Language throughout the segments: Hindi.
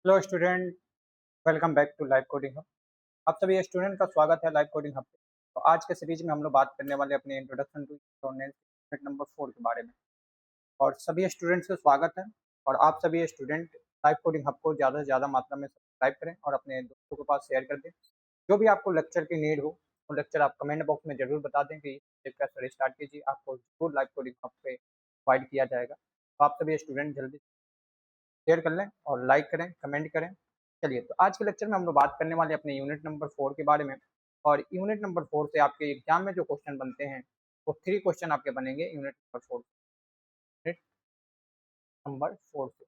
Hello student, welcome back to live coding hub. आप सभी स्टूडेंट का स्वागत है लाइव कोडिंग हब पे। तो आज के सीरीज में हम लोग बात करने वाले अपने introduction to governance unit number 4 के बारे में। और सभी स्टूडेंट्स का स्वागत है। और आप सभी स्टूडेंट लाइव कोडिंग हब को ज़्यादा से ज़्यादा मात्रा में सब्सक्राइब करें और अपने दोस्तों के पास शेयर कर दें। जो भी आपको लेक्चर की नीड हो वो लेक्चर आप कमेंट बॉक्स में ज़रूर बता दें कि का स्टडी स्टार्ट कीजिए, आपको जरूर लाइव कोडिंग हब पे प्रोवाइड किया जाएगा। तो आप सभी स्टूडेंट जल्दी शेयर कर लें और लाइक करें, कमेंट करें। चलिए, तो आज के लेक्चर में हम लोग बात करने वाले अपने यूनिट नंबर 4 के बारे में। और यूनिट नंबर 4 से आपके एग्जाम में जो क्वेश्चन बनते हैं वो 3 क्वेश्चन आपके बनेंगे यूनिट नंबर 4। यूनिट नंबर 4 से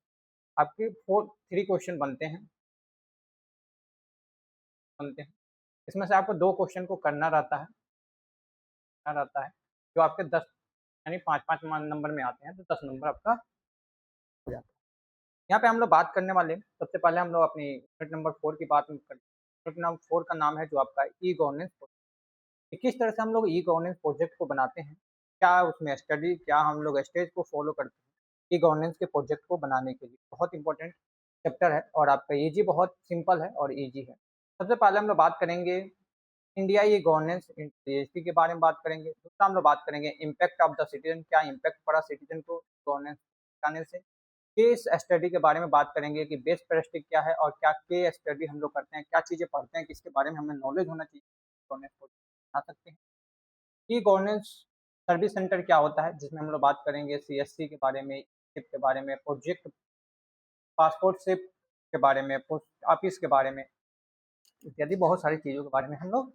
आपके 3 क्वेश्चन बनते हैं। इसमें से आपको 2 क्वेश्चन को करना रहता है जो आपके 10 यानी 5-5 नंबर में आते हैं, तो 10 नंबर आपका हो जाता है। यहाँ पे हम लोग बात करने वाले सबसे पहले हम लोग अपनी यूनिट नंबर 4 की बात करते हैं। यूनिट नंबर 4 का नाम है जो आपका ई गवर्नेंस। किस तरह से हम लोग ई गवर्नेंस प्रोजेक्ट को बनाते हैं, क्या उसमें स्टडी, क्या हम लोग स्टेज को फॉलो करते हैं ई गवर्नेंस के प्रोजेक्ट को बनाने के लिए। बहुत इंपॉर्टेंट चैप्टर है और आपका ईजी बहुत सिंपल है और ईजी है। सबसे पहले हम लोग बात करेंगे इंडिया ई गवर्नेंस जीएसटी के बारे में बात करेंगे। दूसरा हम लोग बात करेंगे इम्पैक्ट ऑफ द सिटीजन, क्या इम्पैक्ट पड़ा सिटीजन को गवर्नेंस लाने से। केस स्टडी के बारे में बात करेंगे कि बेस्ट प्रैक्टिस क्या है और क्या केस स्टडी हम लोग करते हैं, क्या चीज़ें पढ़ते हैं, किसके बारे में हमें नॉलेज होना चाहिए गवर्नेंस को बना सकते हैं। ई गवर्नेंस सर्विस सेंटर क्या होता है, जिसमें हम लोग बात करेंगे सीएससी के बारे में, शिप के बारे में, प्रोजेक्ट पासपोर्ट शिप के बारे में, पोस्ट ऑफिस के बारे में, इत्यादि बहुत सारी चीज़ों के बारे में हम लोग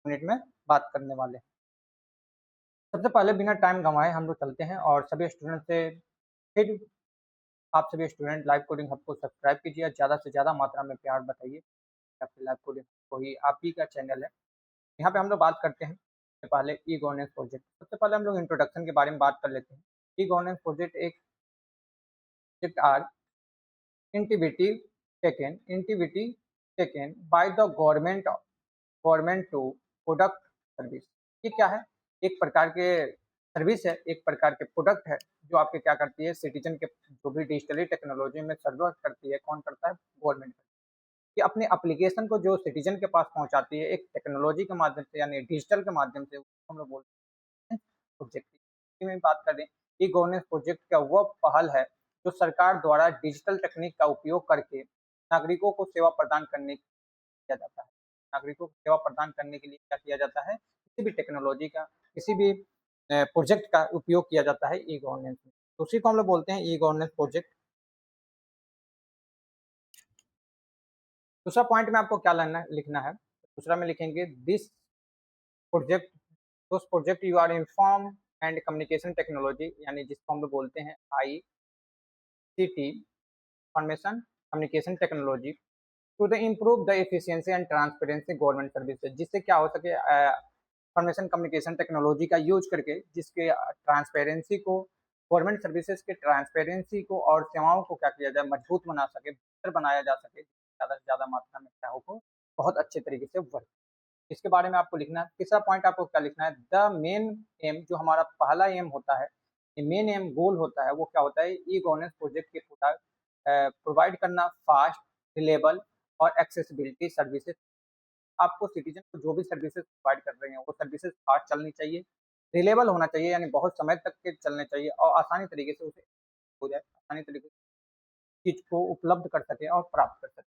यूनिट में बात करने वाले हैं। सबसे पहले बिना टाइम गंवाए हम लोग चलते हैं और सभी स्टूडेंट से फिर आप सभी स्टूडेंट लाइव कोडिंग हब को सब्सक्राइब कीजिए और ज़्यादा से ज़्यादा मात्रा में प्यार बताइए। आपके लाइव कोडिंग वही आप ही का चैनल है। यहाँ पे हम लोग बात करते हैं सबसे पहले ई गवर्नेंस प्रोजेक्ट। सबसे पहले हम लोग इंट्रोडक्शन के बारे में बात कर लेते हैं। ई गवर्नेंस प्रोजेक्ट एक project are initiative initiative taken by the government to product service. ये क्या है? एक प्रकार के सर्विस है, एक प्रकार के प्रोडक्ट है जो आपके क्या करती है, सिटीजन के जो भी डिजिटली टेक्नोलॉजी में सर्विस करती है, कौन करता है? गवर्नमेंट। कि अपने एप्लीकेशन को जो सिटीजन के पास पहुंचाती है एक टेक्नोलॉजी के माध्यम से यानी डिजिटल के माध्यम से, उसको हम लोग बोलते हैं प्रोजेक्ट में बात करें। ई गवर्नेंस प्रोजेक्ट का वह पहल है जो सरकार द्वारा डिजिटल तकनीक का उपयोग करके नागरिकों को सेवा प्रदान करने किया जाता है। नागरिकों को सेवा प्रदान करने के लिए क्या किया जाता है? किसी भी टेक्नोलॉजी का, किसी भी प्रोजेक्ट का उपयोग किया जाता है ई गवर्नेंस में। तो उसी को हम लोग बोलते हैं ई गवर्नेंस प्रोजेक्ट। दूसरा पॉइंट में आपको क्या लिखना है? दूसरा में लिखेंगे this project, those project you are inform and communication technology, यानी जिसको हम लोग बोलते हैं ICT, information communication technology, to the improve the efficiency and transparency government services. जिससे क्या हो सके, इंफॉर्मेशन कम्युनिकेशन टेक्नोलॉजी का यूज करके जिसके ट्रांसपेरेंसी को, गवर्नमेंट सर्विसेज के ट्रांसपेरेंसी को और सेवाओं को क्या किया जाए, मजबूत बना सके, बेहतर बनाया जा सके, ज़्यादा से ज़्यादा मात्रा में क्या हो, बहुत अच्छे तरीके से वर्क। इसके बारे में आपको लिखना है। तीसरा पॉइंट आपको क्या लिखना है? द मेन एम, जो हमारा पहला एम होता है, मेन एम गोल होता है, वो क्या होता है? ई गवर्नेंस प्रोजेक्ट के प्रोवाइड करना फास्ट, रिलेबल और एक्सेसिबिलिटी सर्विसेज। आपको सिटीजन को जो भी सर्विसेज प्रोवाइड कर रहे हैं वो सर्विसेज फास्ट चलनी चाहिए, रिलेबल होना चाहिए, यानी बहुत समय तक के चलने चाहिए और आसानी तरीके से उसे हो जाए, आसानी तरीके से चीज को उपलब्ध कर सके और प्राप्त कर सके।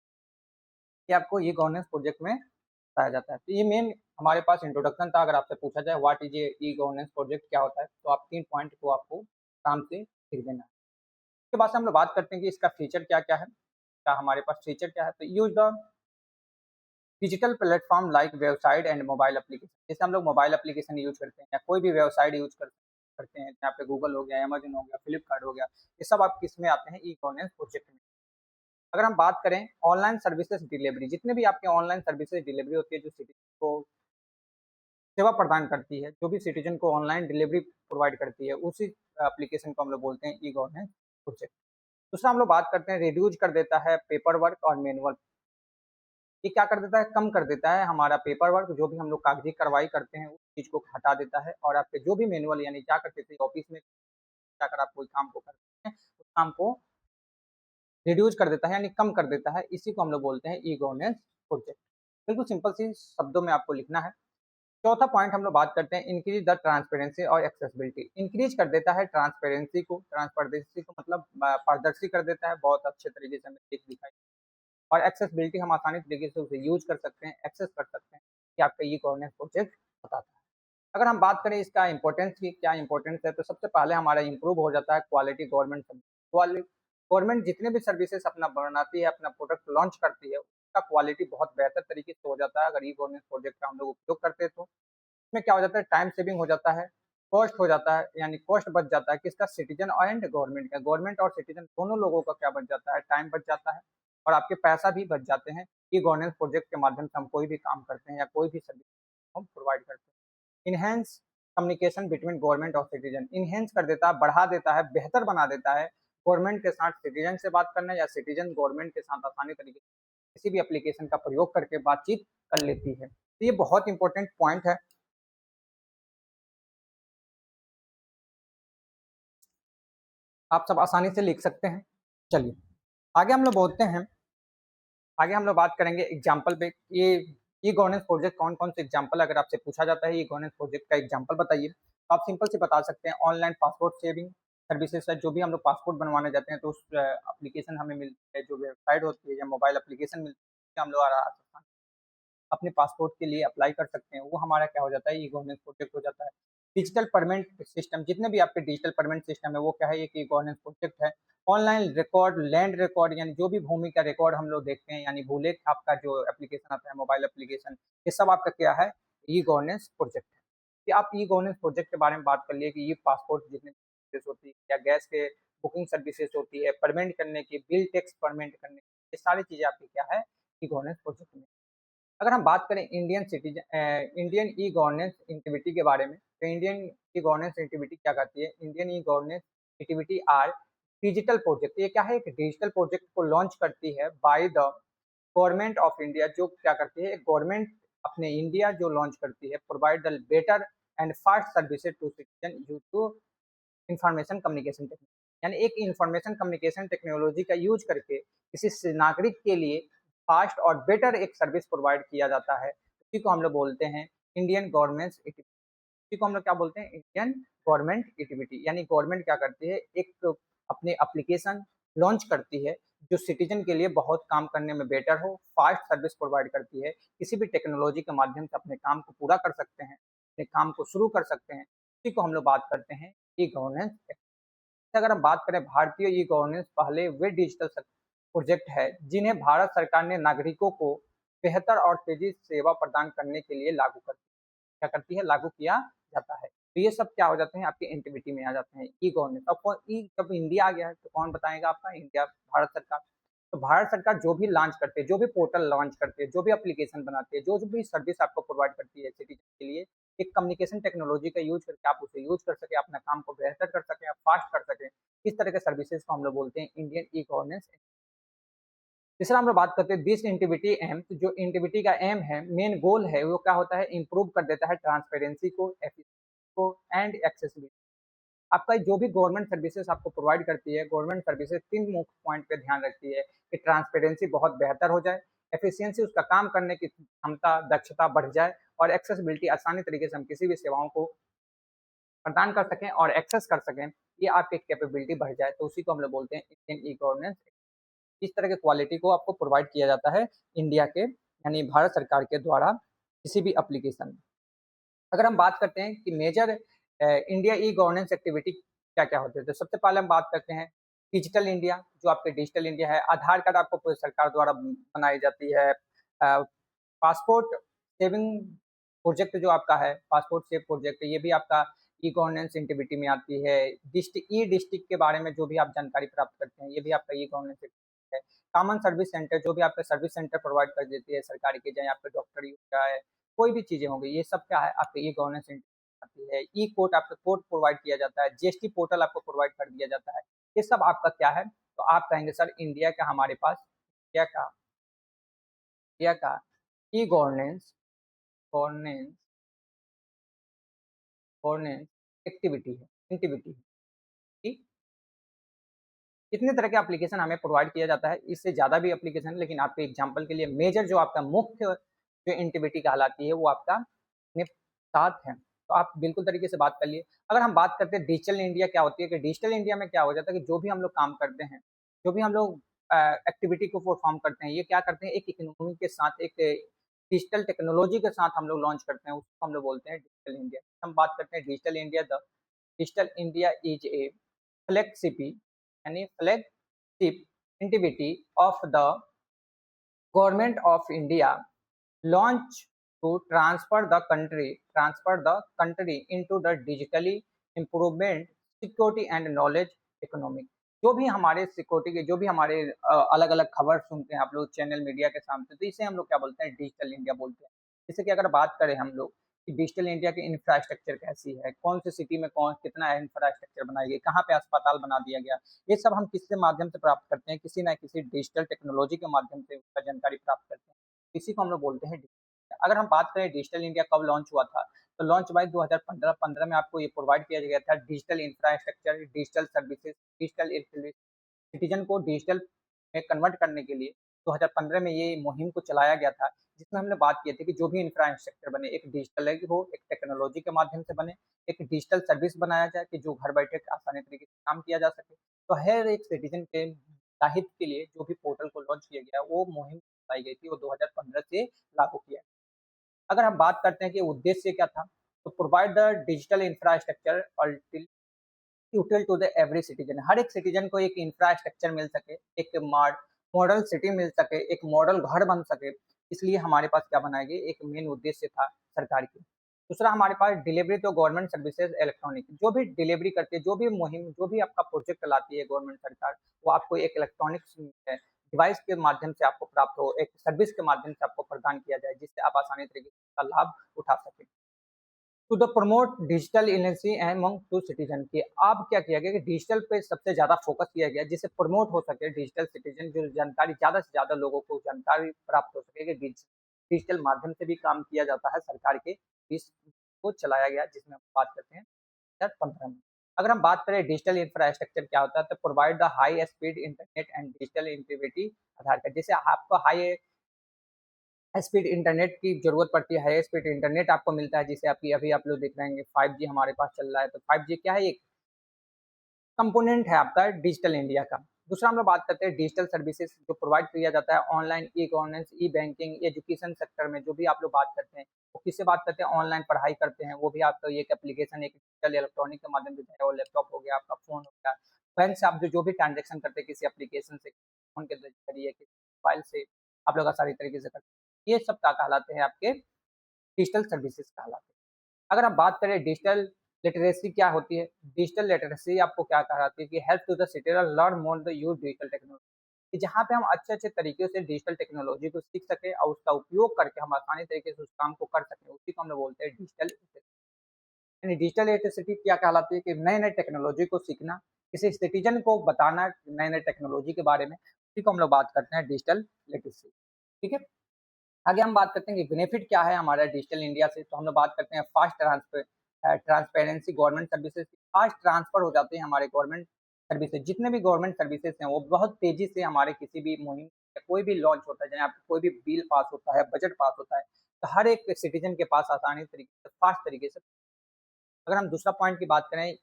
ये आपको ये गवर्नेंस प्रोजेक्ट में बताया जाता है। तो ये मेन हमारे पास इंट्रोडक्शन था। अगर आपसे पूछा जाए व्हाट इज ये ई गवर्नेंस प्रोजेक्ट क्या होता है, तो आप 3 पॉइंट को आपको काम से लिख देना है। उसके बाद से हम लोग बात करते हैं कि इसका फीचर क्या-क्या है, क्या हमारे पास फीचर क्या है। तो use the digital platform like website and mobile application. जैसे हम लोग मोबाइल एप्लीकेशन यूज़ करते हैं या कोई भी वेबसाइट यूज़ करते हैं, जहाँ पे गूगल हो गया, अमेज़न हो गया, फ्लिपकार्ट हो गया, ये सब आप किसमें आते हैं? ई गवर्नेंस प्रोजेक्ट में। अगर हम बात करें ऑनलाइन सर्विसेज डिलीवरी, जितने भी आपके ऑनलाइन सर्विसेज डिलीवरी होती है जो सिटीजन को सेवा प्रदान करती है, जो भी सिटीजन को ऑनलाइन डिलीवरी प्रोवाइड करती है, उसी एप्लीकेशन को हम लोग बोलते हैं ई गवर्नेंस प्रोजेक्ट। दूसरा हम लोग बात करते हैं रिड्यूस कर देता है पेपर वर्क और मैनुअल। ये क्या कर देता है? कम कर देता है हमारा पेपर वर्क, जो भी हम लोग कागजी कार्रवाई करते हैं उस चीज़ को हटा देता है और आपके जो भी मैनुअल, यानी क्या करते थे ऑफिस में जाकर आप कोई काम को करते हैं, उस काम को रिड्यूस कर देता है यानी कम कर देता है, इसी को हम लोग बोलते हैं ई गवर्नेंस प्रोजेक्ट। बिल्कुल सिंपल सी शब्दों में आपको लिखना है। चौथा पॉइंट हम लोग बात करते हैं इंक्रीज द ट्रांसपेरेंसी और एक्सेसिबिलिटी। इंक्रीज कर देता है ट्रांसपेरेंसी को मतलब पारदर्शी कर देता है, बहुत अच्छे तरीके से हमें दिखाई। और एक्सेसिबिलिटी हम आसानी तरीके से उसे यूज कर सकते हैं, एक्सेस कर सकते हैं कि आपका ई गवर्नेंस प्रोजेक्ट बताता है। अगर हम बात करें इसका इंपॉर्टेंस की क्या इंपॉर्टेंस है, तो सबसे पहले हमारा इंप्रूव हो जाता है क्वालिटी गवर्नमेंट सर्विस। गवर्नमेंट जितने भी सर्विसेज अपना बनाती है, अपना प्रोडक्ट लॉन्च करती है, उसका क्वालिटी बहुत बेहतर तरीके से हो जाता है अगर ई गवर्नेंस प्रोजेक्ट का हम लोग उपयोग करते हैं। तो इसमें क्या हो जाता है, टाइम सेविंग हो जाता है, कॉस्ट हो जाता है, यानी कॉस्ट बच जाता है किसका, सिटीजन एंड गवर्नमेंट का। गवर्नमेंट और सिटीजन दोनों लोगों का क्या बच जाता है, टाइम बच जाता है और आपके पैसा भी बच जाते हैं। ई गवर्नेंस प्रोजेक्ट के माध्यम से हम कोई भी काम करते हैं या कोई भी सर्विस हम प्रोवाइड करते हैं। इनहेंस कम्युनिकेशन बिटवीन गवर्नमेंट और सिटीजन, इनहेंस कर देता है, बढ़ा देता है, बेहतर बना देता है गवर्नमेंट के साथ सिटीजन से बात करना या सिटीजन गवर्नमेंट के साथ आसानी तरीके से किसी भी एप्लीकेशन का प्रयोग करके बातचीत कर लेती है। तो ये बहुत इंपॉर्टेंट पॉइंट है, आप सब आसानी से लिख सकते हैं। चलिए आगे हम लोग बोलते हैं, आगे हम लोग बात करेंगे एग्जाम्पल पे। ये ई गवर्नेंस प्रोजेक्ट कौन कौन से एग्जाम्पल, अगर आपसे पूछा जाता है ई गवर्नेंस प्रोजेक्ट का एग्जाम्पल बताइए, तो आप सिंपल से बता सकते हैं ऑनलाइन पासपोर्ट सेविंग सर्विसेज है। जो भी हम लोग पासपोर्ट बनवाने जाते हैं तो उस एप्लीकेशन हमें मिलती है, जो वेबसाइट होती है या मोबाइल एप्लीकेशन मिलती है, हम लोग अपने पासपोर्ट के लिए अप्लाई कर सकते हैं, वो हमारा क्या हो जाता है, ई गवर्नेंस प्रोजेक्ट हो जाता है। डिजिटल पेमेंट सिस्टम, जितने भी आपके डिजिटल पेमेंट सिस्टम है वो क्या है, एक ई गवर्नेंस प्रोजेक्ट है। ऑनलाइन रिकॉर्ड, लैंड रिकॉर्ड, यानी जो भी भूमि का रिकॉर्ड हम लोग देखते हैं, यानी भूलेख आपका जो एप्लीकेशन आता है मोबाइल एप्लीकेशन, ये सब आपका क्या है, ई गवर्नेंस प्रोजेक्ट है। कि आप ई गवर्नेंस प्रोजेक्ट के बारे में बात कर लिए कि ये पासपोर्ट जितने सर्विसेज होती है या गैस के बुकिंग सर्विसेज होती है, पेमेंट करने की, बिल टैक्स पेमेंट करने की, ये सारी चीजें आपकी क्या है, ई गवर्नेंस प्रोजेक्ट में। अगर हम बात करें इंडियन ई गवर्नेंस एक्टिविटी के बारे में, तो इंडियन ई गवर्नेंस एक्टिविटी क्या करती है, Indian e governance activity are digital project. ये क्या है, एक डिजिटल प्रोजेक्ट को लॉन्च करती है bye the government of India. जो क्या करती है, गवर्नमेंट अपने इंडिया जो लॉन्च करती है, provide the better and fast services to citizen due to information communication technology. यानी एक इंफॉर्मेशन कम्युनिकेशन टेक्नोलॉजी का यूज करके किसी नागरिक के लिए फास्ट और बेटर एक सर्विस प्रोवाइड किया जाता है, उसी को हम लोग बोलते हैं इंडियन गवर्नमेंट एक्टिविटी। इसी को हम लोग क्या बोलते हैं, इंडियन गवर्नमेंट एक्टिविटी। यानी गवर्नमेंट क्या करती है, एक अपने एप्लीकेशन लॉन्च करती है जो सिटीजन के लिए बहुत काम करने में बेटर हो, फास्ट सर्विस प्रोवाइड करती है, किसी भी टेक्नोलॉजी के माध्यम से अपने काम को पूरा कर सकते हैं, अपने काम को शुरू कर सकते हैं। इसी को हम लोग बात करते हैं ई गवर्नेंस। अगर हम बात करें भारतीय ई गवर्नेंस, पहले वे डिजिटल प्रोजेक्ट है जिन्हें भारत सरकार ने नागरिकों को बेहतर और तेजी सेवा प्रदान करने के लिए लागू कर क्या करती है, लागू किया जाता है। तो ये सब क्या हो जाते हैं, आपकी एक्टिविटी में आ जाते हैं ई गवर्नेंस। अब कौन ई, जब इंडिया आ गया है तो कौन बताएगा, आपका इंडिया, भारत सरकार। तो भारत सरकार जो भी लॉन्च करते हैं, जो भी पोर्टल लॉन्च करते हैं, जो भी एप्लीकेशन बनाती है, जो जो भी सर्विस आपको प्रोवाइड करती है सिटीजन के लिए, एक कम्युनिकेशन टेक्नोलॉजी का यूज करके आप उसे यूज कर सके, अपना काम को बेहतर कर सके, आप फास्ट कर सके, इस तरह के सर्विसेज को हम लोग बोलते हैं इंडियन ई गवर्नेंस। तीसरा हम लोग बात करते हैं दिस इंटीग्रिटी एम। तो जो इंटीग्रिटी का एम है, मेन गोल है, वो क्या होता है, इंप्रूव कर देता है ट्रांसपेरेंसी को, एफिशिएंसी को एंड एक्सेसिबिलिटी। आपका जो भी गवर्नमेंट सर्विसेज आपको प्रोवाइड करती है, गवर्नमेंट सर्विसेज तीन मुख्य पॉइंट पे ध्यान रखती है कि ट्रांसपेरेंसी बहुत बेहतर हो जाए, एफिशिएंसी उसका काम करने की क्षमता, दक्षता बढ़ जाए, और एक्सेसिबिलिटी आसानी तरीके से हम किसी भी सेवाओं को प्रदान कर सकें और एक्सेस कर सकें, ये आपकी कैपेबिलिटी बढ़ जाए, तो उसी को हम लोग बोलते हैं इंडियन ई गवर्नेंस। इस तरह के क्वालिटी को आपको प्रोवाइड किया जाता है इंडिया के, यानी भारत सरकार के द्वारा किसी भी एप्लीकेशन में। अगर हम बात करते हैं कि major India e governance activity क्या क्या होते हैं, तो सबसे पहले हम बात करते हैं डिजिटल इंडिया। जो आपके डिजिटल इंडिया है, आधार कार्ड आपको पूरी सरकार द्वारा बनाई जाती है। पासपोर्ट सेविंग प्रोजेक्ट जो आपका है, पासपोर्ट सेव प्रोजेक्ट, ये भी आपका ई गवर्नेंस एक्टिविटी में आती है। डिस्ट्रिक्ट ई डिस्ट्रिक्ट के बारे में जो भी आप जानकारी प्राप्त करते हैं, ये भी आपका ई गवर्नेंस है। कॉमन सर्विस सेंटर, जो भी आपका सर्विस सेंटर प्रोवाइड कर देती है सरकार की, चाहे आपका डॉक्टरी हो जाए, कोई भी चीजें होंगी, ये सब क्या है, आपके ई गवर्नेंस आती है। ई कोर्ट, आपका कोर्ट प्रोवाइड किया जाता है, जीएसटी पोर्टल आपको प्रोवाइड कर दिया जाता है। ये सब आपका क्या है, तो आप कहेंगे सर इंडिया का, हमारे पास इंडिया का e governance governance governance activity है, ठीक। इतने तरह के एप्लीकेशन हमें प्रोवाइड किया जाता है, इससे ज़्यादा भी एप्लीकेशन, लेकिन आपके एग्जांपल के लिए मेजर जो आपका मुख्य जो एक्टिविटी कहलाती है वो आपका अपने साथ है। तो आप बिल्कुल तरीके से बात कर लिए। अगर हम बात करते हैं डिजिटल इंडिया क्या होती है, कि डिजिटल इंडिया में क्या हो जाता है कि जो भी हम लोग काम करते हैं, जो भी हम लोग एक्टिविटी को परफॉर्म करते हैं, ये क्या करते हैं, एक इकोनॉमी के साथ, एक डिजिटल टेक्नोलॉजी के साथ हम लोग लॉन्च करते हैं, उसको हम लोग बोलते हैं डिजिटल इंडिया। हम बात करते हैं digital India, the digital India is a flexible यानी flagship activity of the government of India launch to transfer the country into the digitally improvement security and knowledge economic। जो भी हमारे सिक्योरिटी के जो भी हमारे अलग अलग खबर सुनते हैं आप लोग चैनल मीडिया के सामने, तो इसे हम लोग क्या बोलते हैं, डिजिटल इंडिया बोलते हैं। जैसे कि अगर बात करें हम लोग कि डिजिटल इंडिया की इंफ्रास्ट्रक्चर कैसी है, कौन सी सिटी में कौन कितना इंफ्रास्ट्रक्चर बनाई गई, कहाँ पे अस्पताल बना दिया गया, ये सब हम किसके माध्यम से प्राप्त करते हैं, किसी ना किसी डिजिटल टेक्नोलॉजी के माध्यम से उसका जानकारी प्राप्त करते हैं। इसी को हम लोग बोलते हैं। अगर हम बात करें डिजिटल इंडिया कब लॉन्च हुआ था, तो लॉन्च बाय 2015 में आपको ये प्रोवाइड किया गया था, digital infrastructure, digital services, digital citizen को डिजिटल में कन्वर्ट करने के लिए 2015 में ये मुहिम को चलाया गया था, जिसमें हमने बात की थी कि जो भी इंफ्रास्ट्रक्चर बने, एक डिजिटल हो, एक टेक्नोलॉजी के माध्यम से बने, एक डिजिटल सर्विस बनाया जाए कि जो घर बैठे आसानी तरीके से काम किया जा सके। तो हर एक सिटीजन के हित के लिए जो भी पोर्टल को लॉन्च किया गया, वो मुहिम चलाई गई थी, वो 2015 से लागू किया। अगर हम बात करते हैं कि उद्देश्य क्या था, तो provide the digital infrastructure utility to the every citizen. हर एक सिटीजन को एक इंफ्रास्ट्रक्चर मिल सके, एक मॉडल सिटी मिल सके, एक मॉडल घर बन सके, इसलिए हमारे पास क्या बनाया गया, एक मेन उद्देश्य था सरकार की। दूसरा हमारे पास डिलीवरी तो गवर्नमेंट सर्विसेज इलेक्ट्रॉनिक, जो भी डिलीवरी करती है, जो भी मुहिम, जो भी आपका प्रोजेक्ट लाती है गवर्नमेंट सरकार, वो आपको एक इलेक्ट्रॉनिक्स डिवाइस के माध्यम से आपको प्राप्त हो, एक सर्विस के माध्यम से आपको प्रदान किया जाए, जिससे आप आसानी तरीके से उसका लाभ उठा सकें। To the promote digital literacy among to citizen की अब क्या किया गया कि डिजिटल पे सबसे ज्यादा फोकस किया गया, जिससे प्रमोट हो सके डिजिटल सिटीजन, जो जानकारी ज्यादा से ज्यादा लोगों को जानकारी प्राप्त हो सके कि डिजिटल माध्यम से भी काम किया जाता है सरकार के, इस को चलाया गया, जिसमें हम बात करते हैं 2015 में। अगर हम बात करें डिजिटल इंफ्रास्ट्रक्चर क्या होता है, तो provide the high speed internet and digital integrity Aadhaar card, जैसे आपको हाई स्पीड इंटरनेट की ज़रूरत पड़ती है, हाई स्पीड इंटरनेट आपको मिलता है, जिसे आपकी अभी आप लोग देख रहे हैं 5G हमारे पास चल रहा है, तो 5G क्या है, एक कंपोनेंट है आपका डिजिटल इंडिया का। दूसरा हम लोग बात करते हैं डिजिटल सर्विसेज जो प्रोवाइड किया जाता है ऑनलाइन, ई गवर्नेंस, ई बैंकिंग, एजुकेशन सेक्टर में जो भी आप लोग बात करते हैं, वो किससे बात करते हैं, ऑनलाइन पढ़ाई करते हैं, वो भी आपका एक एप्लीकेशन, एक डिजिटल इलेक्ट्रॉनिक के माध्यम से, चाहे वो लैपटॉप हो गया, आपका फ़ोन हो गया, बैंक से आप जो भी ट्रांजेक्शन करते हैं किसी एप्लीकेशन से, फ़ोन के जरिए, किसी मोबाइल से, आप लोग आसानी तरीके से करते हैं। ये सब क्या कहलाते हैं, आपके डिजिटल सर्विसेज कहलाते हैं। अगर हम बात करें डिजिटल लिटरेसी क्या होती है, डिजिटल लिटरेसी आपको क्या कहलाती है कि help to the citizen learn more the use digital technology, कि जहाँ पे हम अच्छे-अच्छे तरीके से डिजिटल टेक्नोलॉजी को सीख सकें और उसका उपयोग करके हम आसानी तरीके से उस काम को कर सकें, उसी को हम लोग बोलते हैं डिजिटल लिटरेसी। यानी डिजिटल लिटरेसी क्या कहलाती है कि नए-नए टेक्नोलॉजी को सीखना, किसी सिटीजन को बताना नए-नए टेक्नोलॉजी के बारे में, उसी को हम लोग बात करते हैं डिजिटल लिटरेसी। ठीक है? आगे हम बात करते हैं कि बेनिफिट क्या है हमारा डिजिटल इंडिया से, तो हम लोग बात करते हैं fast transparency government services, fast transfer हो जाते हैं हमारे गवर्नमेंट सर्विसेज, जितने भी गवर्नमेंट सर्विसेज हैं वो बहुत तेजी से हमारे किसी भी मुहिम या कोई भी लॉन्च होता है, चाहे कोई भी बिल पास होता है, बजट पास होता है, तो हर एक सिटीजन के पास आसानी तरीके से, फास्ट तरीके से। अगर हम दूसरा पॉइंट की बात करें,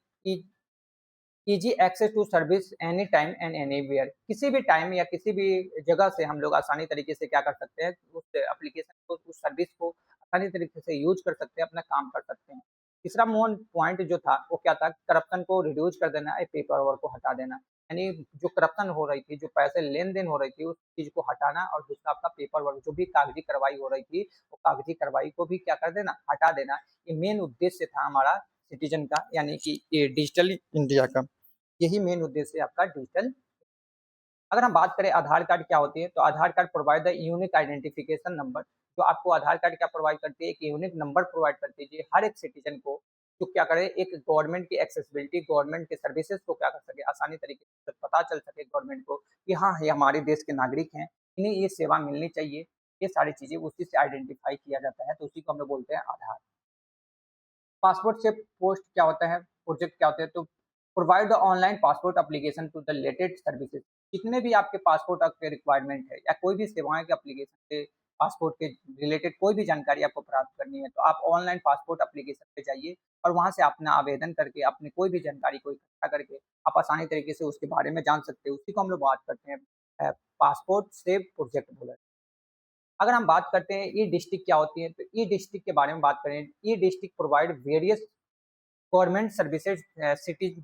easy access to service any time and anywhere, किसी भी टाइम या किसी भी जगह से हम लोग आसानी तरीके से क्या कर सकते हैं, उस एप्लीकेशन को, उस सर्विस को आसानी तरीके से यूज कर सकते हैं, अपना काम कर सकते हैं। तीसरा मोन पॉइंट जो था वो क्या था, करप्शन को रिड्यूस कर देना, पेपर वर्क को हटा देना, यानी जो करप्शन हो रही थी, जो पैसे लेन देन हो रही थी, उस चीज को हटाना, और दूसरा आपका पेपर वर्क, जो भी कागजी कार्रवाई हो रही थी, वो कागजी कार्रवाई को भी क्या कर देना, हटा देना। ये मेन उद्देश्य था हमारा सिटीजन का, यानी कि ये डिजिटल इंडिया का, यही मेन उद्देश्य है आपका डिजिटल। अगर हम बात करें आधार कार्ड क्या होती है, तो Aadhaar card provide the unique identification number, जो आपको आधार कार्ड क्या प्रोवाइड करती है, एक यूनिक नंबर प्रोवाइड करती है हर एक सिटीजन को, जो क्या करे, एक गवर्नमेंट की एक्सेसिबिलिटी, गवर्नमेंट के सर्विसेज को क्या कर सके, आसानी तरीके से पता चल सके गवर्नमेंट को कि हाँ, ये हमारे देश के नागरिक हैं, इन्हें ये सेवा मिलनी चाहिए, ये सारी चीजें उसी से आइडेंटिफाई किया जाता है, तो उसी को हम लोग बोलते हैं आधार। पासपोर्ट से पोस्ट क्या होता है, प्रोजेक्ट क्या होते हैं, तो provide the online passport application to the related services. जितने भी आपके पासपोर्ट के रिक्वायरमेंट है या कोई भी सेवाएं के एप्लीकेशन के पासपोर्ट के रिलेटेड कोई भी जानकारी आपको प्राप्त करनी है, तो आप ऑनलाइन पासपोर्ट एप्लीकेशन पे जाइए और वहां से अपना आवेदन करके अपनी कोई भी जानकारी को इकट्ठा करके आप आसानी तरीके से उसके बारे में जान सकते हो। उसी को हम लोग बात करते हैं पासपोर्ट सेव प्रोजेक्ट बोला। अगर हम बात करते हैं ई डिस्ट्रिक्ट क्या होती है, तो ई डिस्ट्रिक्ट के बारे में बात करें, e district provide various government services city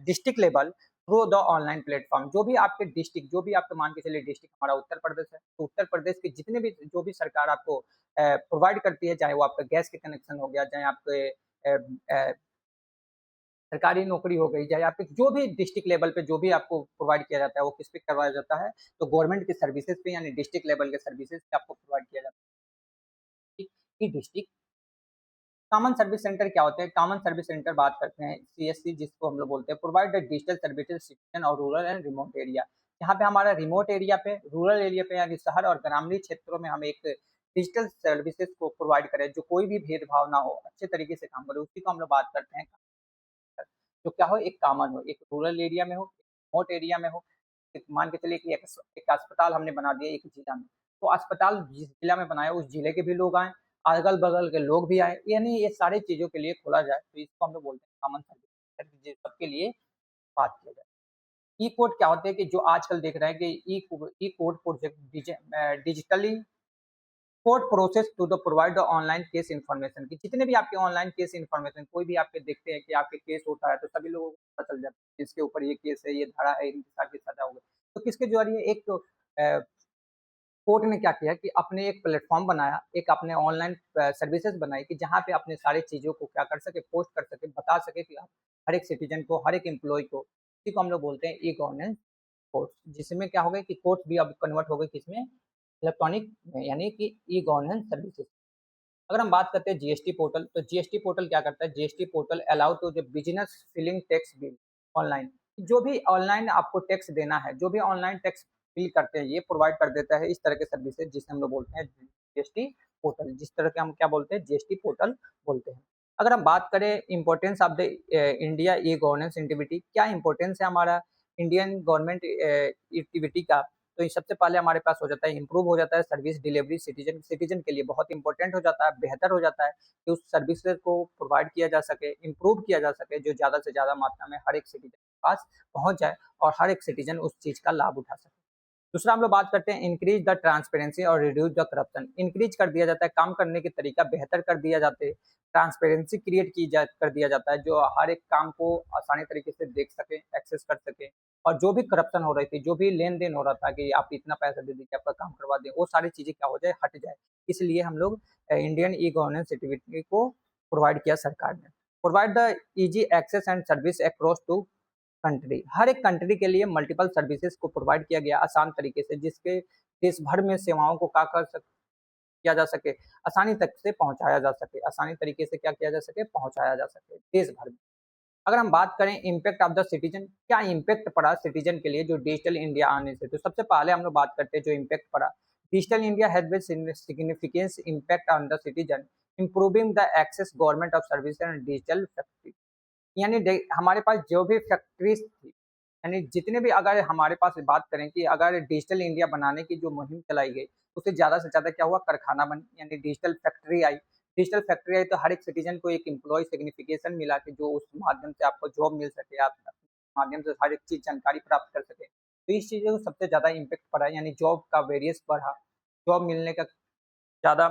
district level through the online platform. जो भी आपके डिस्ट्रिक्ट, जो भी आपके मान के चलिए डिस्ट्रिक्ट हमारा उत्तर प्रदेश है, तो उत्तर प्रदेश के जितने भी जो भी सरकार आपको प्रोवाइड करती है, चाहे वो आपका गैस के कनेक्शन हो गया, चाहे आपके सरकारी नौकरी हो गई, चाहे आपके जो भी डिस्ट्रिक्ट लेवल पे जो भी आपको प्रोवाइड किया जाता है, वो किस पे करवाया जाता है, तो गवर्नमेंट के सर्विसेज पे यानी डिस्ट्रिक्ट लेवल के सर्विसेज पे आपको प्रोवाइड किया जाता है। कि डिस्ट्रिक्ट कॉमन सर्विस सेंटर क्या होते हैं? कॉमन सर्विस सेंटर बात करते हैं सीएससी जिसको हम लोग बोलते हैं, provide the digital services citizen और रूरल एंड रिमोट एरिया। यहाँ पे हमारा रिमोट एरिया पे, रूरल एरिया पे यानी शहर और ग्रामीण क्षेत्रों में हम एक डिजिटल सर्विसेज को प्रोवाइड करें जो कोई भी भेदभाव ना हो, अच्छे तरीके से काम करे, उसी को हम लोग बात करते हैं। जो क्या हो, एक कॉमन हो, एक रूरल एरिया में हो, रिमोट एरिया में हो। मान के चलिए कि एक अस्पताल हमने बना दिया एक जिला में, तो अस्पताल जिस जिला में बनाया उस जिले के भी लोग आए, अगल बगल के लोग भी आए, यानी ये सारी चीजों के लिए खोला जाए, तो इसको हम लोग बोलते हैं कॉमन सर्विस, सबके लिए बात किया जाए। ई कोड क्या होते हैं कि जो आजकल देख रहे हैं कि e court project digitally court process to the provide the online case information की। जितने भी आपके ऑनलाइन केस इन्फॉर्मेशन, कोई भी आपके देखते हैं कि आपके केस होता है, तो सभी लोगों को पता चल जाता है इसके ऊपर ये केस है, ये धारा है, इनके साथ ये सजा होगा। तो किसके जरिए एक तो कोर्ट ने क्या किया कि अपने एक प्लेटफॉर्म बनाया, एक अपने ऑनलाइन सर्विसेज बनाई कि जहाँ पे अपने सारी चीज़ों को क्या कर सके, पोस्ट कर सके, बता सके कि आप हर एक सिटीजन को, हर एक एम्प्लॉय को, इसी को हम लोग बोलते हैं ई गवर्नेंस कोर्ट, जिसमें क्या हो गया कि कोर्ट भी अब कन्वर्ट हो गई किसमें, इलेक्ट्रॉनिक में, यानी कि ई गवर्नेंस सर्विसेज। अगर हम बात करते हैं जीएसटी पोर्टल, तो जीएसटी पोर्टल क्या करता है? GST portal allow to the business filling tax bill online. जो भी ऑनलाइन आपको टैक्स देना है, जो भी ऑनलाइन टैक्स फिल करते हैं, ये प्रोवाइड कर देता है इस तरह के सर्विसेज जिसे हम लोग बोलते हैं जीएसटी पोर्टल, जिस तरह के हम क्या बोलते हैं, जीएसटी पोर्टल बोलते हैं। अगर हम बात करें importance of the India e governance activity, क्या इंपॉर्टेंस है हमारा इंडियन गवर्नमेंट एक्टिविटी का, तो ये सबसे पहले हमारे पास हो जाता है, इम्प्रूव हो जाता है सर्विस डिलीवरी सिटीजन सिटीजन के लिए बहुत इंपॉर्टेंट हो जाता है, बेहतर हो जाता है कि उस सर्विसेज को प्रोवाइड किया जा सके, इम्प्रूव किया जा सके, जो ज़्यादा से ज़्यादा मात्रा में हर एक सिटीजन के पास पहुंच जाए और हर एक सिटीजन उस चीज़ का लाभ उठा सके। दूसरा हम लोग बात करते हैं इंक्रीज द ट्रांसपेरेंसी और रिड्यूस द करप्शन। इंक्रीज कर दिया जाता है, काम करने के तरीका बेहतर कर दिया जाते हैं, ट्रांसपेरेंसी क्रिएट कर दिया जाता है, जो हर एक काम को आसानी तरीके से देख सके, एक्सेस कर सके, और जो भी करप्शन हो रही थी, जो भी लेन देन हो रहा था कि आप इतना पैसा दे दीजिए आपका काम करवा दें, वो सारी चीजें क्या हो जाए, हट जाए। इसलिए हम लोग इंडियन ई गवर्नेंस एक्टिविटी को प्रोवाइड किया सरकार ने। Provide the easy access and service across to country. हर एक कंट्री के लिए मल्टीपल सर्विसेज को प्रोवाइड किया गया आसान तरीके से, जिसके देश भर में सेवाओं को किया जा सके, आसानी तक से पहुंचाया जा सके, आसानी तरीके से क्या किया जा सके, पहुंचाया जा सके देश भर में। अगर हम बात करें इम्पैक्ट ऑफ द सिटीजन, क्या इम्पैक्ट पड़ा सिटीजन के लिए जो डिजिटल इंडिया आने से, तो सबसे पहले हम लोग बात करते हैं जो इम्पैक्ट पड़ा। Digital India has been significance impact on the citizen, improving the access government of service and digital factory. यानी हमारे पास जो भी फैक्ट्रीज थी, यानी जितने भी, अगर हमारे पास बात करें कि अगर डिजिटल इंडिया बनाने की जो मुहिम चलाई गई, उससे ज़्यादा से ज़्यादा क्या हुआ, कारखाना बन, यानी डिजिटल फैक्ट्री आई। डिजिटल फैक्ट्री आई तो हर एक सिटीजन को एक एम्प्लॉय सिग्निफिकेशन मिला कि जो उस माध्यम से आपको जॉब मिल सके, आप माध्यम से हर एक चीज़ जानकारी प्राप्त कर सके, तो इस चीज़ को सबसे ज़्यादा इम्पेक्ट पड़ा, यानी जॉब का वेरियस बढ़ा, जॉब मिलने का ज़्यादा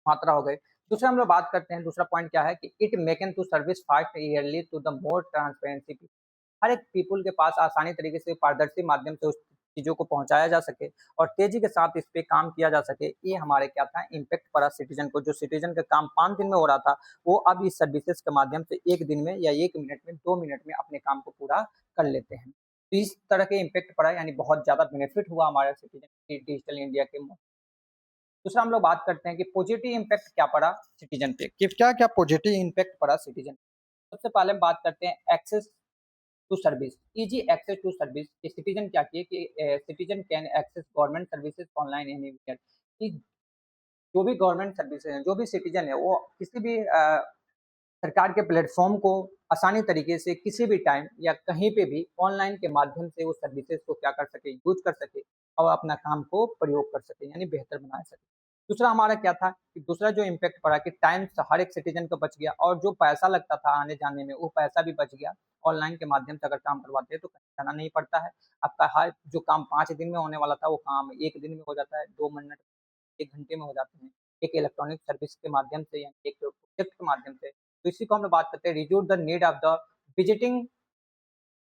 मात्रा हो गई। दूसरा हम लोग बात करते हैं, दूसरा पॉइंट क्या है कि it makes to service fast early to the more transparency. हर एक पीपुल के पास आसानी तरीके से पारदर्शी माध्यम से उस चीज़ों को पहुंचाया जा सके और तेजी के साथ इस पे काम किया जा सके, ये हमारे क्या था, इम्पैक्ट पड़ा सिटीजन को। जो सिटीजन का काम 5 दिन में हो रहा था, वो अब इस सर्विसेज के माध्यम से 1 दिन में या 1 मिनट में, 2 मिनट में अपने काम को पूरा कर लेते हैं। तो इस तरह के इम्पैक्ट पड़ा, यानी बहुत ज्यादा बेनिफिट हुआ हमारे सिटीजन डिजिटल इंडिया के। दूसरा हम लोग बात करते हैं कि पॉजिटिव इम्पैक्ट क्या पड़ा सिटीजन पे, कि क्या क्या पॉजिटिव इम्पैक्ट पड़ा सिटीजन। सबसे पहले हम बात करते हैं access to service, easy access to service. Citizen क्या किए कि citizen can access government services online anywhere, कि जो भी गवर्नमेंट सर्विसेज हैं, जो भी सिटीजन है वो किसी भी सरकार के प्लेटफ़ॉर्म को आसानी तरीके से किसी भी टाइम या कहीं पे भी ऑनलाइन के माध्यम से उस सर्विसेज़ को क्या कर सके, यूज़ कर सके और अपना काम को प्रयोग कर सके, यानी बेहतर बना सके। दूसरा हमारा क्या था कि दूसरा जो इम्पैक्ट पड़ा कि टाइम हर एक सिटीज़न का बच गया और जो पैसा लगता था आने-जाने में, वो पैसा भी बच गया। ऑनलाइन के माध्यम से अगर काम करवाते हैं तो कहीं जाना नहीं पड़ता है। आपका हर जो काम 5 दिन में होने वाला था, वो काम 1 दिन में हो जाता है, 2 मिनट, 1 घंटे में हो जाते हैं। एक इलेक्ट्रॉनिक सर्विस के माध्यम से या एक प्रोजेक्ट के माध्यम से। तो इसी को हम लोग बात करते हैं reduce the need of the visiting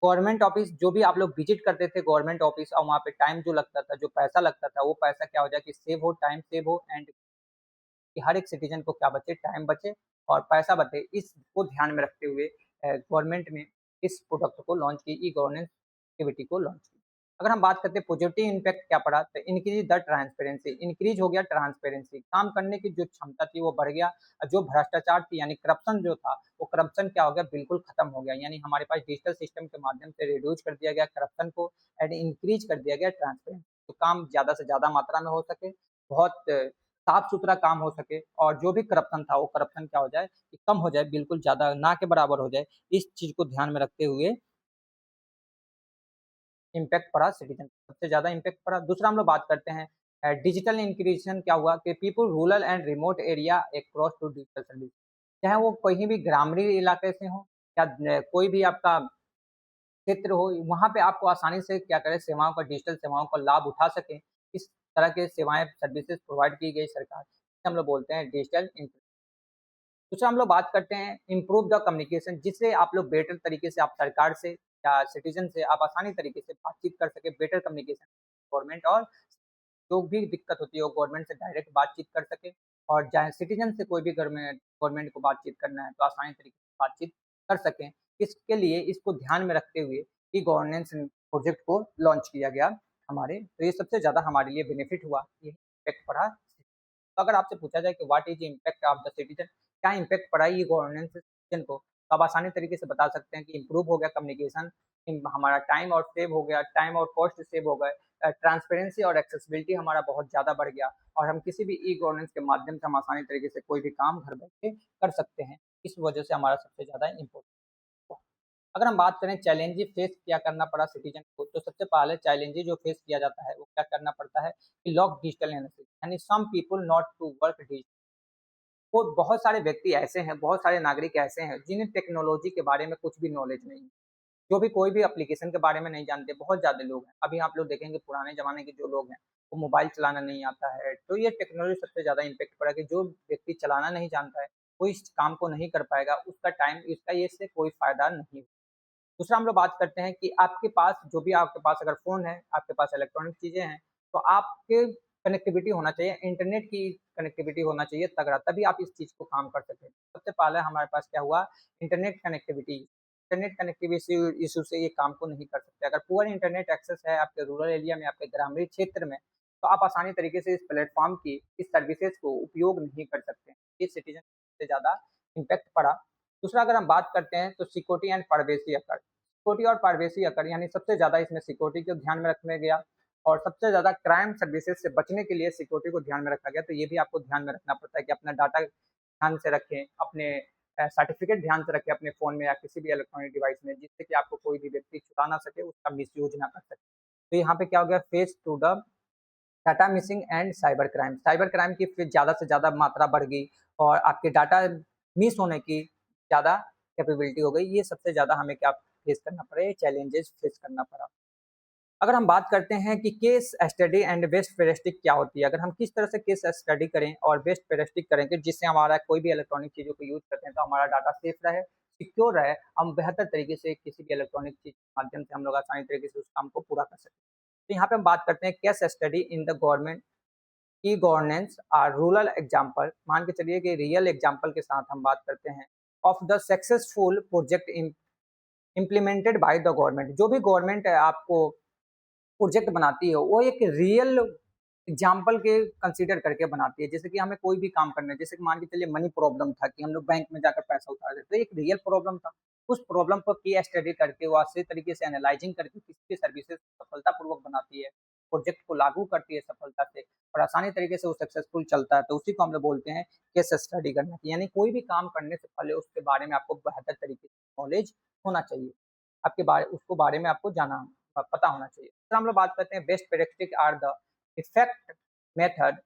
government office. जो भी आप लोग विजिट करते थे गवर्नमेंट ऑफिस और वहाँ पे टाइम जो लगता था, जो पैसा लगता था, वो पैसा क्या हो जाए कि सेव हो, टाइम सेव हो एंड कि हर एक सिटीजन को क्या बचे, टाइम बचे और पैसा बचे। इसको ध्यान में रखते हुए गवर्नमेंट ने इस प्रोडक्ट को लॉन्च की, ई गवर्नेंस एक्टिविटी को लॉन्च की। अगर हम बात करते हैं पॉजिटिव इम्पैक्ट क्या पड़ा, तो इंक्रीज द ट्रांसपेरेंसी, इंक्रीज हो गया ट्रांसपेरेंसी, काम करने की जो क्षमता थी वो बढ़ गया और जो भ्रष्टाचार थी यानी करप्शन जो था, वो करप्शन क्या हो गया, बिल्कुल खत्म हो गया। यानी हमारे पास डिजिटल सिस्टम के माध्यम से रिड्यूस कर दिया गया करप्शन को एंड इंक्रीज कर दिया गया ट्रांसपेरेंसी, तो काम ज़्यादा से ज़्यादा मात्रा में हो सके, बहुत साफ-सुथरा काम हो सके और जो भी करप्शन था, वो करप्शन क्या हो जाए कि कम हो जाए, बिल्कुल ज़्यादा ना के बराबर हो जाए। इस चीज़ को ध्यान में रखते हुए इम्पैक्ट पड़ा सिटीज़न, सबसे ज़्यादा इम्पैक्ट पड़ा। दूसरा हम लोग बात करते हैं डिजिटल इंक्लूज़न क्या हुआ कि people rural and remote area across to digital service. चाहे वो कहीं भी ग्रामीण इलाके से हो या कोई भी आपका क्षेत्र हो, वहाँ पे आपको आसानी से क्या करें सेवाओं का डिजिटल सेवाओं का लाभ उठा सकें। इस तरह के सेवाएँ सर्विसेज़ प्रोवाइड की गई सरकार, जिसे हम लोग बोलते हैं डिजिटल इंक्लूज़न। दूसरा हम लोग बात करते हैं इम्प्रूव द कम्युनिकेशन, जिससे आप लोग बेटर तरीके से आप सरकार से या सिटीजन से आप आसानी तरीके से बातचीत कर सके, बेटर कम्युनिकेशन गवर्नमेंट और जो भी दिक्कत होती है वो गवर्नमेंट से डायरेक्ट बातचीत कर सके और चाहे सिटीजन से कोई भी गवर्नमेंट गवर्नमेंट को बातचीत करना है तो आसानी तरीके से बातचीत कर सकें। इसके लिए इसको ध्यान में रखते हुए ई गवर्नेंस प्रोजेक्ट को लॉन्च किया गया हमारे, तो ये सबसे ज़्यादा हमारे लिए बेनिफिट हुआ, ये इम्पैक्ट पड़ा। तो अगर आपसे पूछा जाए कि what is impact of the citizen, क्या इम्पैक्ट पड़ा है ये गवर्नेंस सिटीजन को, तो आप आसानी तरीके से बता सकते हैं कि इम्प्रूव हो गया कम्युनिकेशन, हमारा टाइम और सेव हो गया, टाइम और कॉस्ट सेव हो गए, ट्रांसपेरेंसी और एक्सेसिबिलिटी हमारा बहुत ज़्यादा बढ़ गया और हम किसी भी ई गवर्नेंस के माध्यम से हम आसानी तरीके से कोई भी काम घर बैठे कर सकते हैं। इस वजह से हमारा सबसे ज़्यादा इम्पोर्टेंट हुआ। अगर हम बात करें चैलेंजेस फेस क्या करना पड़ा सिटीजन को, तो सबसे पहले चैलेंजेस जो फेस किया जाता है वो क्या करना पड़ता है कि लॉक डिजिटल एनालिसिस, यानी some people not to work digital. वो बहुत सारे व्यक्ति ऐसे हैं, बहुत सारे नागरिक ऐसे हैं जिन्हें टेक्नोलॉजी के बारे में कुछ भी नॉलेज नहीं है। जो भी कोई भी एप्लीकेशन के बारे में नहीं जानते, बहुत ज़्यादा लोग हैं। अभी आप लोग देखेंगे पुराने ज़माने के जो लोग हैं, वो मोबाइल चलाना नहीं आता है, तो ये टेक्नोलॉजी सबसे ज़्यादा इम्पैक्ट पड़ा कि जो व्यक्ति चलाना नहीं जानता है, वो इस काम को नहीं कर पाएगा, उसका टाइम इसका ये इससे कोई फ़ायदा नहीं। दूसरा हम लोग बात करते हैं कि आपके पास जो भी आपके पास अगर फ़ोन है, आपके पास इलेक्ट्रॉनिक चीज़ें हैं, तो आपके कनेक्टिविटी होना चाहिए, इंटरनेट की कनेक्टिविटी होना चाहिए तगड़ा, तभी आप इस चीज़ को काम कर सकें। सबसे पहले हमारे पास क्या हुआ, internet connectivity. Internet connectivity issue से ये काम को नहीं कर सकते। अगर पुअर इंटरनेट एक्सेस है आपके रूरल एरिया में, आपके ग्रामीण क्षेत्र में, तो आप आसानी तरीके से इस प्लेटफ़ॉर्म की, इस सर्विसेज़ को उपयोग नहीं कर सकते। ये सिटीज़न से ज़्यादा इम्पैक्ट पड़ा। दूसरा अगर हम बात करते हैं तो security and privacy occur. Security और प्राइवेसी अकर यानी सबसे ज़्यादा इसमें सिक्योरिटी को ध्यान में रखा गया और सबसे ज़्यादा क्राइम सर्विसेज से बचने के लिए सिक्योरिटी को ध्यान में रखा गया। तो ये भी आपको ध्यान में रखना पड़ता है कि अपना डाटा ध्यान से रखें, अपने सर्टिफ़िकेट ध्यान से रखें अपने फ़ोन में या किसी भी इलेक्ट्रॉनिक डिवाइस में, जिससे कि आपको कोई भी व्यक्ति चुरा ना सके, उसका मिसयूज़ ना कर सके। तो यहाँ पे क्या हो गया, face to the data missing and cyber crime. Cyber crime की फिर ज़्यादा से ज़्यादा मात्रा बढ़ गई और आपके डाटा मिस होने की ज़्यादा कैपेबिलिटी हो गई। ये सबसे ज़्यादा हमें क्या फेस करना पड़ा, ये चैलेंजेस फेस करना पड़ा। अगर हम बात करते हैं कि case study and best prestige क्या होती है, अगर हम किस तरह से केस स्टडी करें और बेस्ट प्रेस्टिक करें कि जिससे हमारा कोई भी इलेक्ट्रॉनिक चीज़ों को यूज़ करते हैं तो हमारा डाटा सेफ रहे, सिक्योर रहे, हम बेहतर तरीके से किसी भी इलेक्ट्रॉनिक चीज़ के माध्यम से हम लोग आसानी तरीके से उस काम को पूरा कर सकें। तो यहाँ पे हम बात करते हैं case study in the government e governance और रूरल एग्जाम्पल। मान के चलिए कि रियल एग्जाम्पल के साथ हम बात करते हैं of the successful project implemented by the government. जो भी गवर्नमेंट आपको प्रोजेक्ट बनाती है वो एक रियल एग्जाम्पल के कंसीडर करके बनाती है। जैसे कि हमें कोई भी काम करना है, जैसे कि मान के चलिए मनी प्रॉब्लम था कि हम लोग बैंक में जाकर पैसा उतार देते, तो एक रियल प्रॉब्लम था। उस प्रॉब्लम पर की स्टडी करके वो अच्छे तरीके से एनालाइजिंग करके किसी भी सर्विसेज सफलतापूर्वक बनाती है, प्रोजेक्ट को लागू करती है सफलता से और आसानी तरीके से वो सक्सेसफुल चलता है, तो उसी को हम लोग बोलते हैं केस स्टडी करना। यानी कोई भी काम करने से पहले उसके बारे में आपको बेहतर तरीके से नॉलेज होना चाहिए, आपके बारे उसको बारे में आपको जाना पता होना चाहिए। फिर हम लोग बात करते हैं best practice are the effect method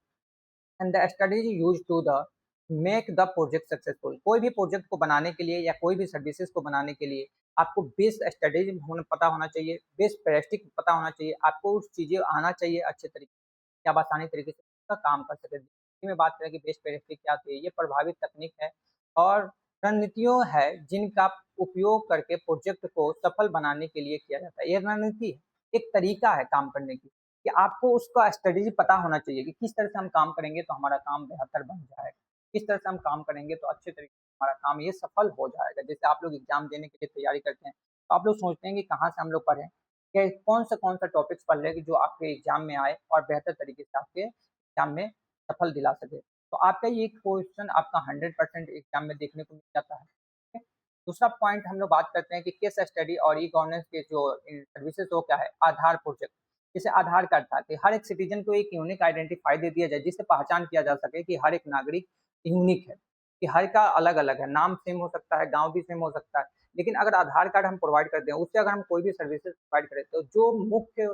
and the strategy use to the make the project successful. कोई भी प्रोजेक्ट को बनाने के लिए या कोई भी सर्विसेज को बनाने के लिए आपको बेस्ट स्ट्रेटेजी पता होना चाहिए, बेस्ट प्रैक्टिस पता होना चाहिए, आपको उस चीज़ें आना चाहिए अच्छे तरीके से कि आप आसानी तरीके से उसका काम कर सकें। इसी में बात करें कि बेस्ट प्रैक्टिस क्या होती है, ये प्रभावित तकनीक है और रणनीतियों है जिनका उपयोग करके प्रोजेक्ट को सफल बनाने के लिए किया जाता है। ये रणनीति है, एक तरीका है काम करने की, कि आपको उसका स्ट्रेटेजी पता होना चाहिए कि किस तरह से हम काम करेंगे तो हमारा काम बेहतर बन जाएगा, किस तरह से हम काम करेंगे तो अच्छे तरीके से हमारा काम ये सफल हो जाएगा। जैसे आप लोग एग्जाम देने के लिए तैयारी करते हैं, तो आप लोग सोचते हैं कि कहाँ से हम लोग पढ़ें, कि कौन सा टॉपिक्स पढ़ लें कि जो आपके एग्जाम में आए और बेहतर तरीके से आपके एग्जाम में सफल दिला सके। तो आपका ये क्वेश्चन आपका 100% एग्जाम में देखने को मिल जाता है। ठीक है? दूसरा पॉइंट हम लोग बात करते हैं कि केस स्टडी और ई गवर्नेंस के जो सर्विसेज हो क्या है, आधार प्रोजेक्ट। जैसे आधार कार्ड था कि हर एक सिटीजन को एक यूनिक आइडेंटिफाई दे दिया जाए जिससे पहचान किया जा सके कि हर एक नागरिक यूनिक है, कि हर का अलग अलग है, नाम सेम हो सकता है, गांव भी सेम हो सकता है, लेकिन अगर आधार कार्ड हम प्रोवाइड करते हैं उससे अगर हम कोई भी सर्विसेज प्रोवाइड करें तो जो मुख्य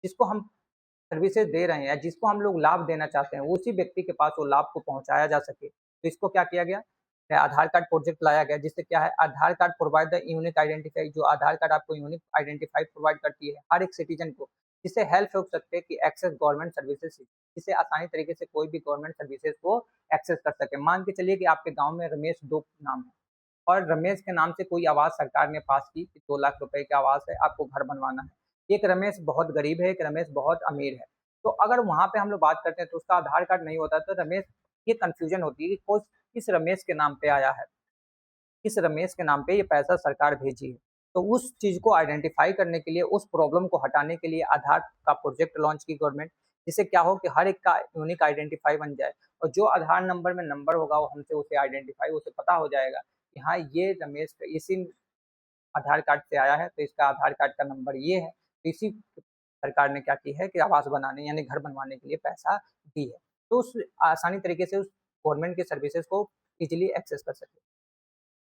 जिसको हम सर्विसेज दे रहे हैं या जिसको हम लोग लाभ देना चाहते हैं उसी व्यक्ति के पास वो लाभ को पहुंचाया जा सके, तो इसको क्या किया गया, आधार कार्ड प्रोजेक्ट लाया गया जिससे क्या है, Aadhaar card provide the unique identify. जो आधार कार्ड आपको यूनिक आइडेंटिफाई प्रोवाइड करती है हर एक सिटीजन को, जिससे हेल्प हो सकते हैं कि एक्सेस गवर्नमेंट सर्विसेज, जिससे आसानी तरीके से कोई भी गवर्नमेंट सर्विसेज को एक्सेस कर सके। मान के चलिए कि आपके गांव में रमेश दो नाम है और रमेश के नाम से कोई आवास सरकार ने पास की कि 2 लाख रुपए की आवास है, आपको घर बनवाना है। एक रमेश बहुत गरीब है, एक रमेश बहुत अमीर है। तो अगर वहां पे हम लोग बात करते हैं तो उसका आधार कार्ड नहीं होता तो रमेश ये कंफ्यूजन होती है कि किस रमेश के नाम पे आया है, किस रमेश के नाम पे ये पैसा सरकार भेजी है। तो उस चीज को आइडेंटिफाई करने के लिए, उस प्रॉब्लम को हटाने के लिए आधार का प्रोजेक्ट लॉन्च की गवर्नमेंट, जिससे क्या हो कि हर एक का यूनिक आइडेंटिफाई बन जाए और जो आधार नंबर में नंबर होगा वो हमसे उसे आइडेंटिफाई उसे पता हो जाएगा कि हाँ ये रमेश इसी आधार कार्ड से आया है तो इसका आधार कार्ड का नंबर ये है। तो इसी सरकार ने क्या की है कि आवास बनाने यानी घर बनवाने के लिए पैसा दी है, तो उस आसानी तरीके से उस गवर्नमेंट के सर्विसेज को इजीली एक्सेस कर सके।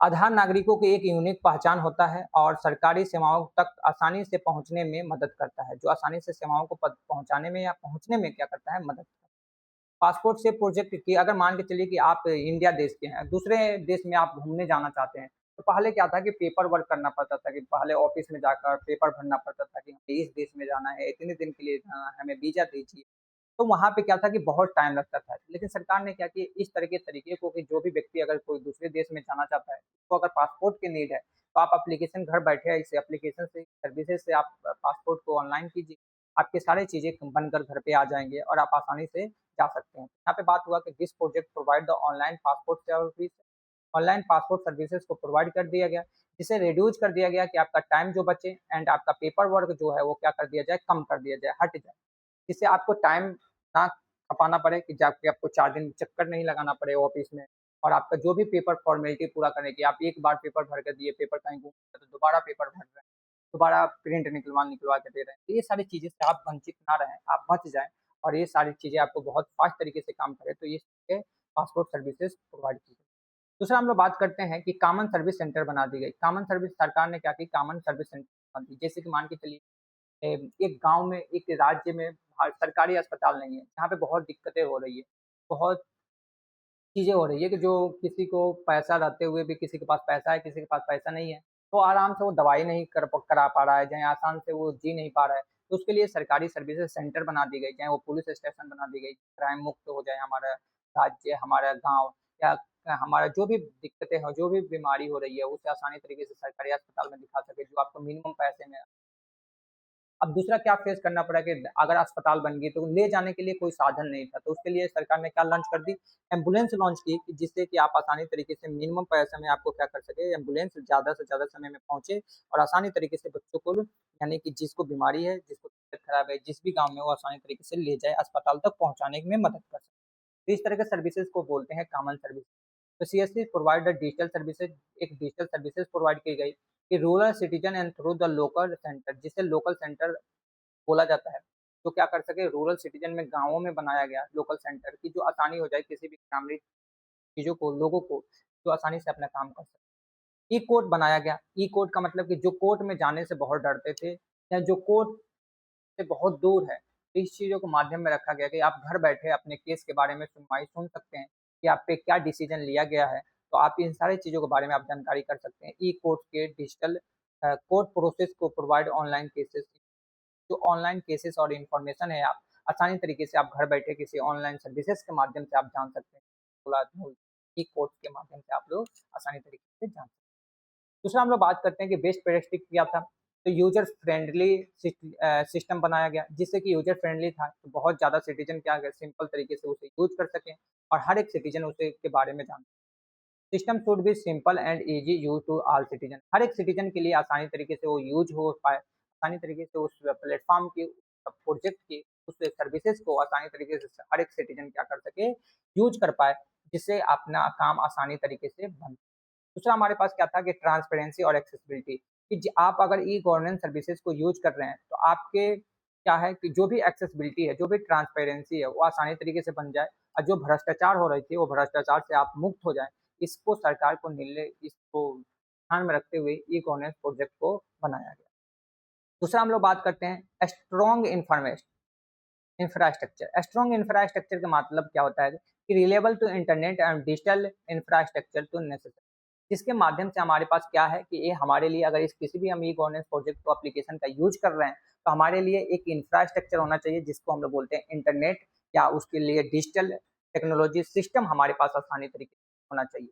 आधार नागरिकों की एक यूनिक पहचान होता है और सरकारी सेवाओं तक आसानी से पहुंचने में मदद करता है, जो आसानी से सेवाओं को पहुंचाने में या पहुंचने में क्या करता है, मदद करता है। पासपोर्ट से प्रोजेक्ट की अगर मान के चलिए कि आप इंडिया देश के हैं, दूसरे देश में आप घूमने जाना चाहते हैं, तो पहले क्या था कि पेपर वर्क करना पड़ता था, कि पहले ऑफिस में जाकर पेपर भरना पड़ता था कि हमें इस देश में जाना है, इतने दिन के लिए जाना है, हमें वीजा दीजिए। तो वहाँ पे क्या था कि बहुत टाइम लगता था। लेकिन सरकार ने क्या किया, इस तरह के तरीके को कि जो भी व्यक्ति अगर कोई दूसरे देश में जाना चाहता है, तो अगर पासपोर्ट की नीड है, तो आप एप्लीकेशन घर बैठे इस एप्लीकेशन से सर्विसेज से आप पासपोर्ट को ऑनलाइन कीजिए, आपकी सारी चीज़ें बनकर घर पे आ जाएँगे और आप आसानी से जा सकते हैं। यहाँ पे बात हुआ कि this project provide the online passport service, online passport services को प्रोवाइड कर दिया गया, जिसे रिड्यूस कर दिया गया कि आपका टाइम जो बचे एंड आपका पेपर वर्क जो है वो क्या कर दिया जाए, कम कर दिया जाए, हट जाए। जिससे आपको टाइम ना खपाना पड़े कि जाके आपको 4 दिन चक्कर नहीं लगाना पड़े ऑफिस में और आपका जो भी पेपर फॉर्मेलिटी पूरा करने की, आप एक बार पेपर भर के दिए, पेपर कहीं गुम गया तो दोबारा पेपर भर रहे हैं, दोबारा प्रिंट निकलवा के दे रहे हैं। तो ये सारी चीज़ें से आप वंचित ना रहें, आप बच जाएँ और ये सारी चीज़ें आपको बहुत फास्ट तरीके से काम करें, तो ये पासपोर्ट सर्विसेज प्रोवाइड की गई। दूसरा हम लोग बात करते हैं कि कॉमन सर्विस सेंटर बना दी गई। कॉमन सर्विस सरकार ने क्या की, कॉमन सर्विस सेंटर बना दी। जैसे कि मान के चलिए एक गाँव में, एक राज्य में सरकारी अस्पताल नहीं है, जहाँ पे बहुत दिक्कतें हो रही है, बहुत चीज़ें हो रही है कि जो किसी को पैसा रहते हुए भी किसी के पास पैसा है, किसी के पास पैसा नहीं है, तो आराम से वो दवाई नहीं करा पा रहा है, चाहे आसान से वो जी नहीं पा रहा है, तो उसके लिए सरकारी सर्विसेज सेंटर बना दी गई, चाहे वो पुलिस स्टेशन बना दी गई, क्राइम मुक्त हो जाए हमारा राज्य, हमारा गाँव या हमारा जो भी दिक्कतें हो, जो भी बीमारी हो रही है, उसे आसानी तरीके से सरकारी अस्पताल में दिखा सके, जो आपको मिनिमम पैसे में। अब दूसरा क्या फेस करना पड़ा कि अगर अस्पताल बन गई तो ले जाने के लिए कोई साधन नहीं था, तो उसके लिए सरकार ने क्या लॉन्च कर दी, एम्बुलेंस लॉन्च की कि जिससे कि आप आसानी तरीके से मिनिमम पैसे में आपको क्या कर सके, एम्बुलेंस ज़्यादा से ज़्यादा समय में पहुँचे और आसानी तरीके से बच्चों को, यानी कि जिसको बीमारी है, जिसको तबीयत खराब है, जिस भी गाँव में वो आसानी तरीके से ले जाए, अस्पताल तक पहुँचाने में मदद कर सके। तो इस तरह के सर्विसेज को बोलते हैं कॉमन सर्विस। तो सीएससी प्रोवाइड डिजिटल सर्विसेज, एक डिजिटल सर्विसेज प्रोवाइड की गई कि rural citizen and through the local centre, जिसे लोकल सेंटर बोला जाता है। जो क्या कर सके, रूरल सिटीजन में गाँवों में बनाया गया लोकल सेंटर की जो आसानी हो जाए किसी भी ग्रामीण चीज़ों को, लोगों को जो आसानी से अपना काम कर सकें। ई कोर्ट बनाया गया। ई कोर्ट का मतलब कि जो कोर्ट में जाने से बहुत डरते थे या जो कोर्ट से बहुत दूर है, तो इस चीज़ों को माध्यम में रखा गया कि आप घर बैठे अपने केस के बारे में सुनवाई सुन सकते हैं कि आप पे क्या डिसीजन लिया गया है। तो आप इन सारी चीज़ों के बारे में आप जानकारी कर सकते हैं। ई कोर्ट के डिजिटल कोर्ट प्रोसेस को प्रोवाइड ऑनलाइन केसेस, जो ऑनलाइन केसेस और इन्फॉर्मेशन है, आप आसानी तरीके से आप घर बैठे किसी ऑनलाइन सर्विसेज के माध्यम से आप जान सकते हैं। ई कोर्ट के माध्यम से आप लोग आसानी तरीके से जान सकते हैं। दूसरा हम लोग बात करते हैं कि बेस्ट प्रैक्टिस क्या था, तो यूजर फ्रेंडली सिस्टम बनाया गया जिससे कि यूजर फ्रेंडली था, तो बहुत ज़्यादा सिटीजन क्या है सिंपल तरीके से उसे यूज कर सकें और हर एक सिटीजन उसे के बारे में जान। System should be simple and easy use to all citizen, हर एक सिटीजन के लिए आसानी तरीके से वो यूज हो पाए, आसानी तरीके से उस प्लेटफॉर्म की, प्रोजेक्ट की, उस सर्विसेज को आसानी तरीके से हर एक सिटीजन क्या कर सके, यूज कर पाए, जिससे अपना काम आसानी तरीके से बन। दूसरा हमारे पास क्या था कि ट्रांसपेरेंसी और एक्सेसिबिलिटी, कि आप अगर ई गवर्नेंस सर्विसेज को यूज कर रहे हैं तो आपके क्या है कि जो भी एक्सेसिबिलिटी है, जो भी ट्रांसपेरेंसी है, वो आसानी तरीके से बन जाए और जो भ्रष्टाचार हो रही थी वो भ्रष्टाचार से आप मुक्त हो जाए। इसको सरकार को इसको ध्यान में रखते हुए ई गवर्नेंस प्रोजेक्ट को बनाया गया। दूसरा हम लोग बात करते हैं strong information infrastructure. Strong infrastructure का मतलब क्या होता है कि reliable to internet and digital infrastructure to necessary, जिसके माध्यम से हमारे पास क्या है कि ये हमारे लिए अगर इस किसी भी हम ई गवर्नेंस प्रोजेक्ट को एप्लीकेशन का यूज कर रहे हैं तो हमारे लिए एक इंफ्रास्ट्रक्चर होना चाहिए जिसको हम लोग बोलते हैं इंटरनेट, या उसके लिए डिजिटल टेक्नोलॉजी सिस्टम हमारे पास आसानी तरीके से होना चाहिए।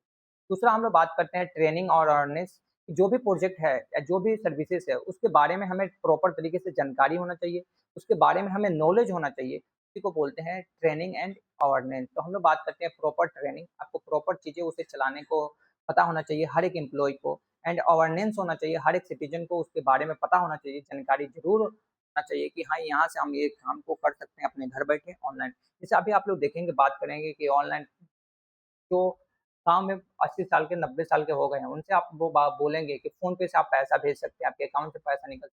दूसरा हम लोग बात करते हैं ट्रेनिंग और अवेयरनेस, जो भी प्रोजेक्ट है या जो भी सर्विसेज है उसके बारे में हमें प्रॉपर तरीके से जानकारी होना चाहिए, उसके बारे में हमें नॉलेज होना चाहिए, इसी को बोलते हैं ट्रेनिंग एंड अवेयरनेस। तो हम लोग बात करते हैं प्रॉपर ट्रेनिंग, आपको प्रॉपर चीज़ें उसे चलाने को पता होना चाहिए हर एक एम्प्लॉय को, एंड अवेयरनेस होना चाहिए, हर एक सिटीजन को उसके बारे में पता होना चाहिए, जानकारी ज़रूर होना चाहिए कि हाँ, यहाँ से हम ये काम को कर सकते हैं अपने घर बैठे ऑनलाइन। जैसे अभी आप लोग देखेंगे, बात करेंगे कि ऑनलाइन जो गाँव में 80 साल के 90 साल के हो गए हैं, उनसे आप वो बा बोलेंगे कि फ़ोन पे से आप पैसा भेज सकते हैं, आपके अकाउंट से पैसा निकल,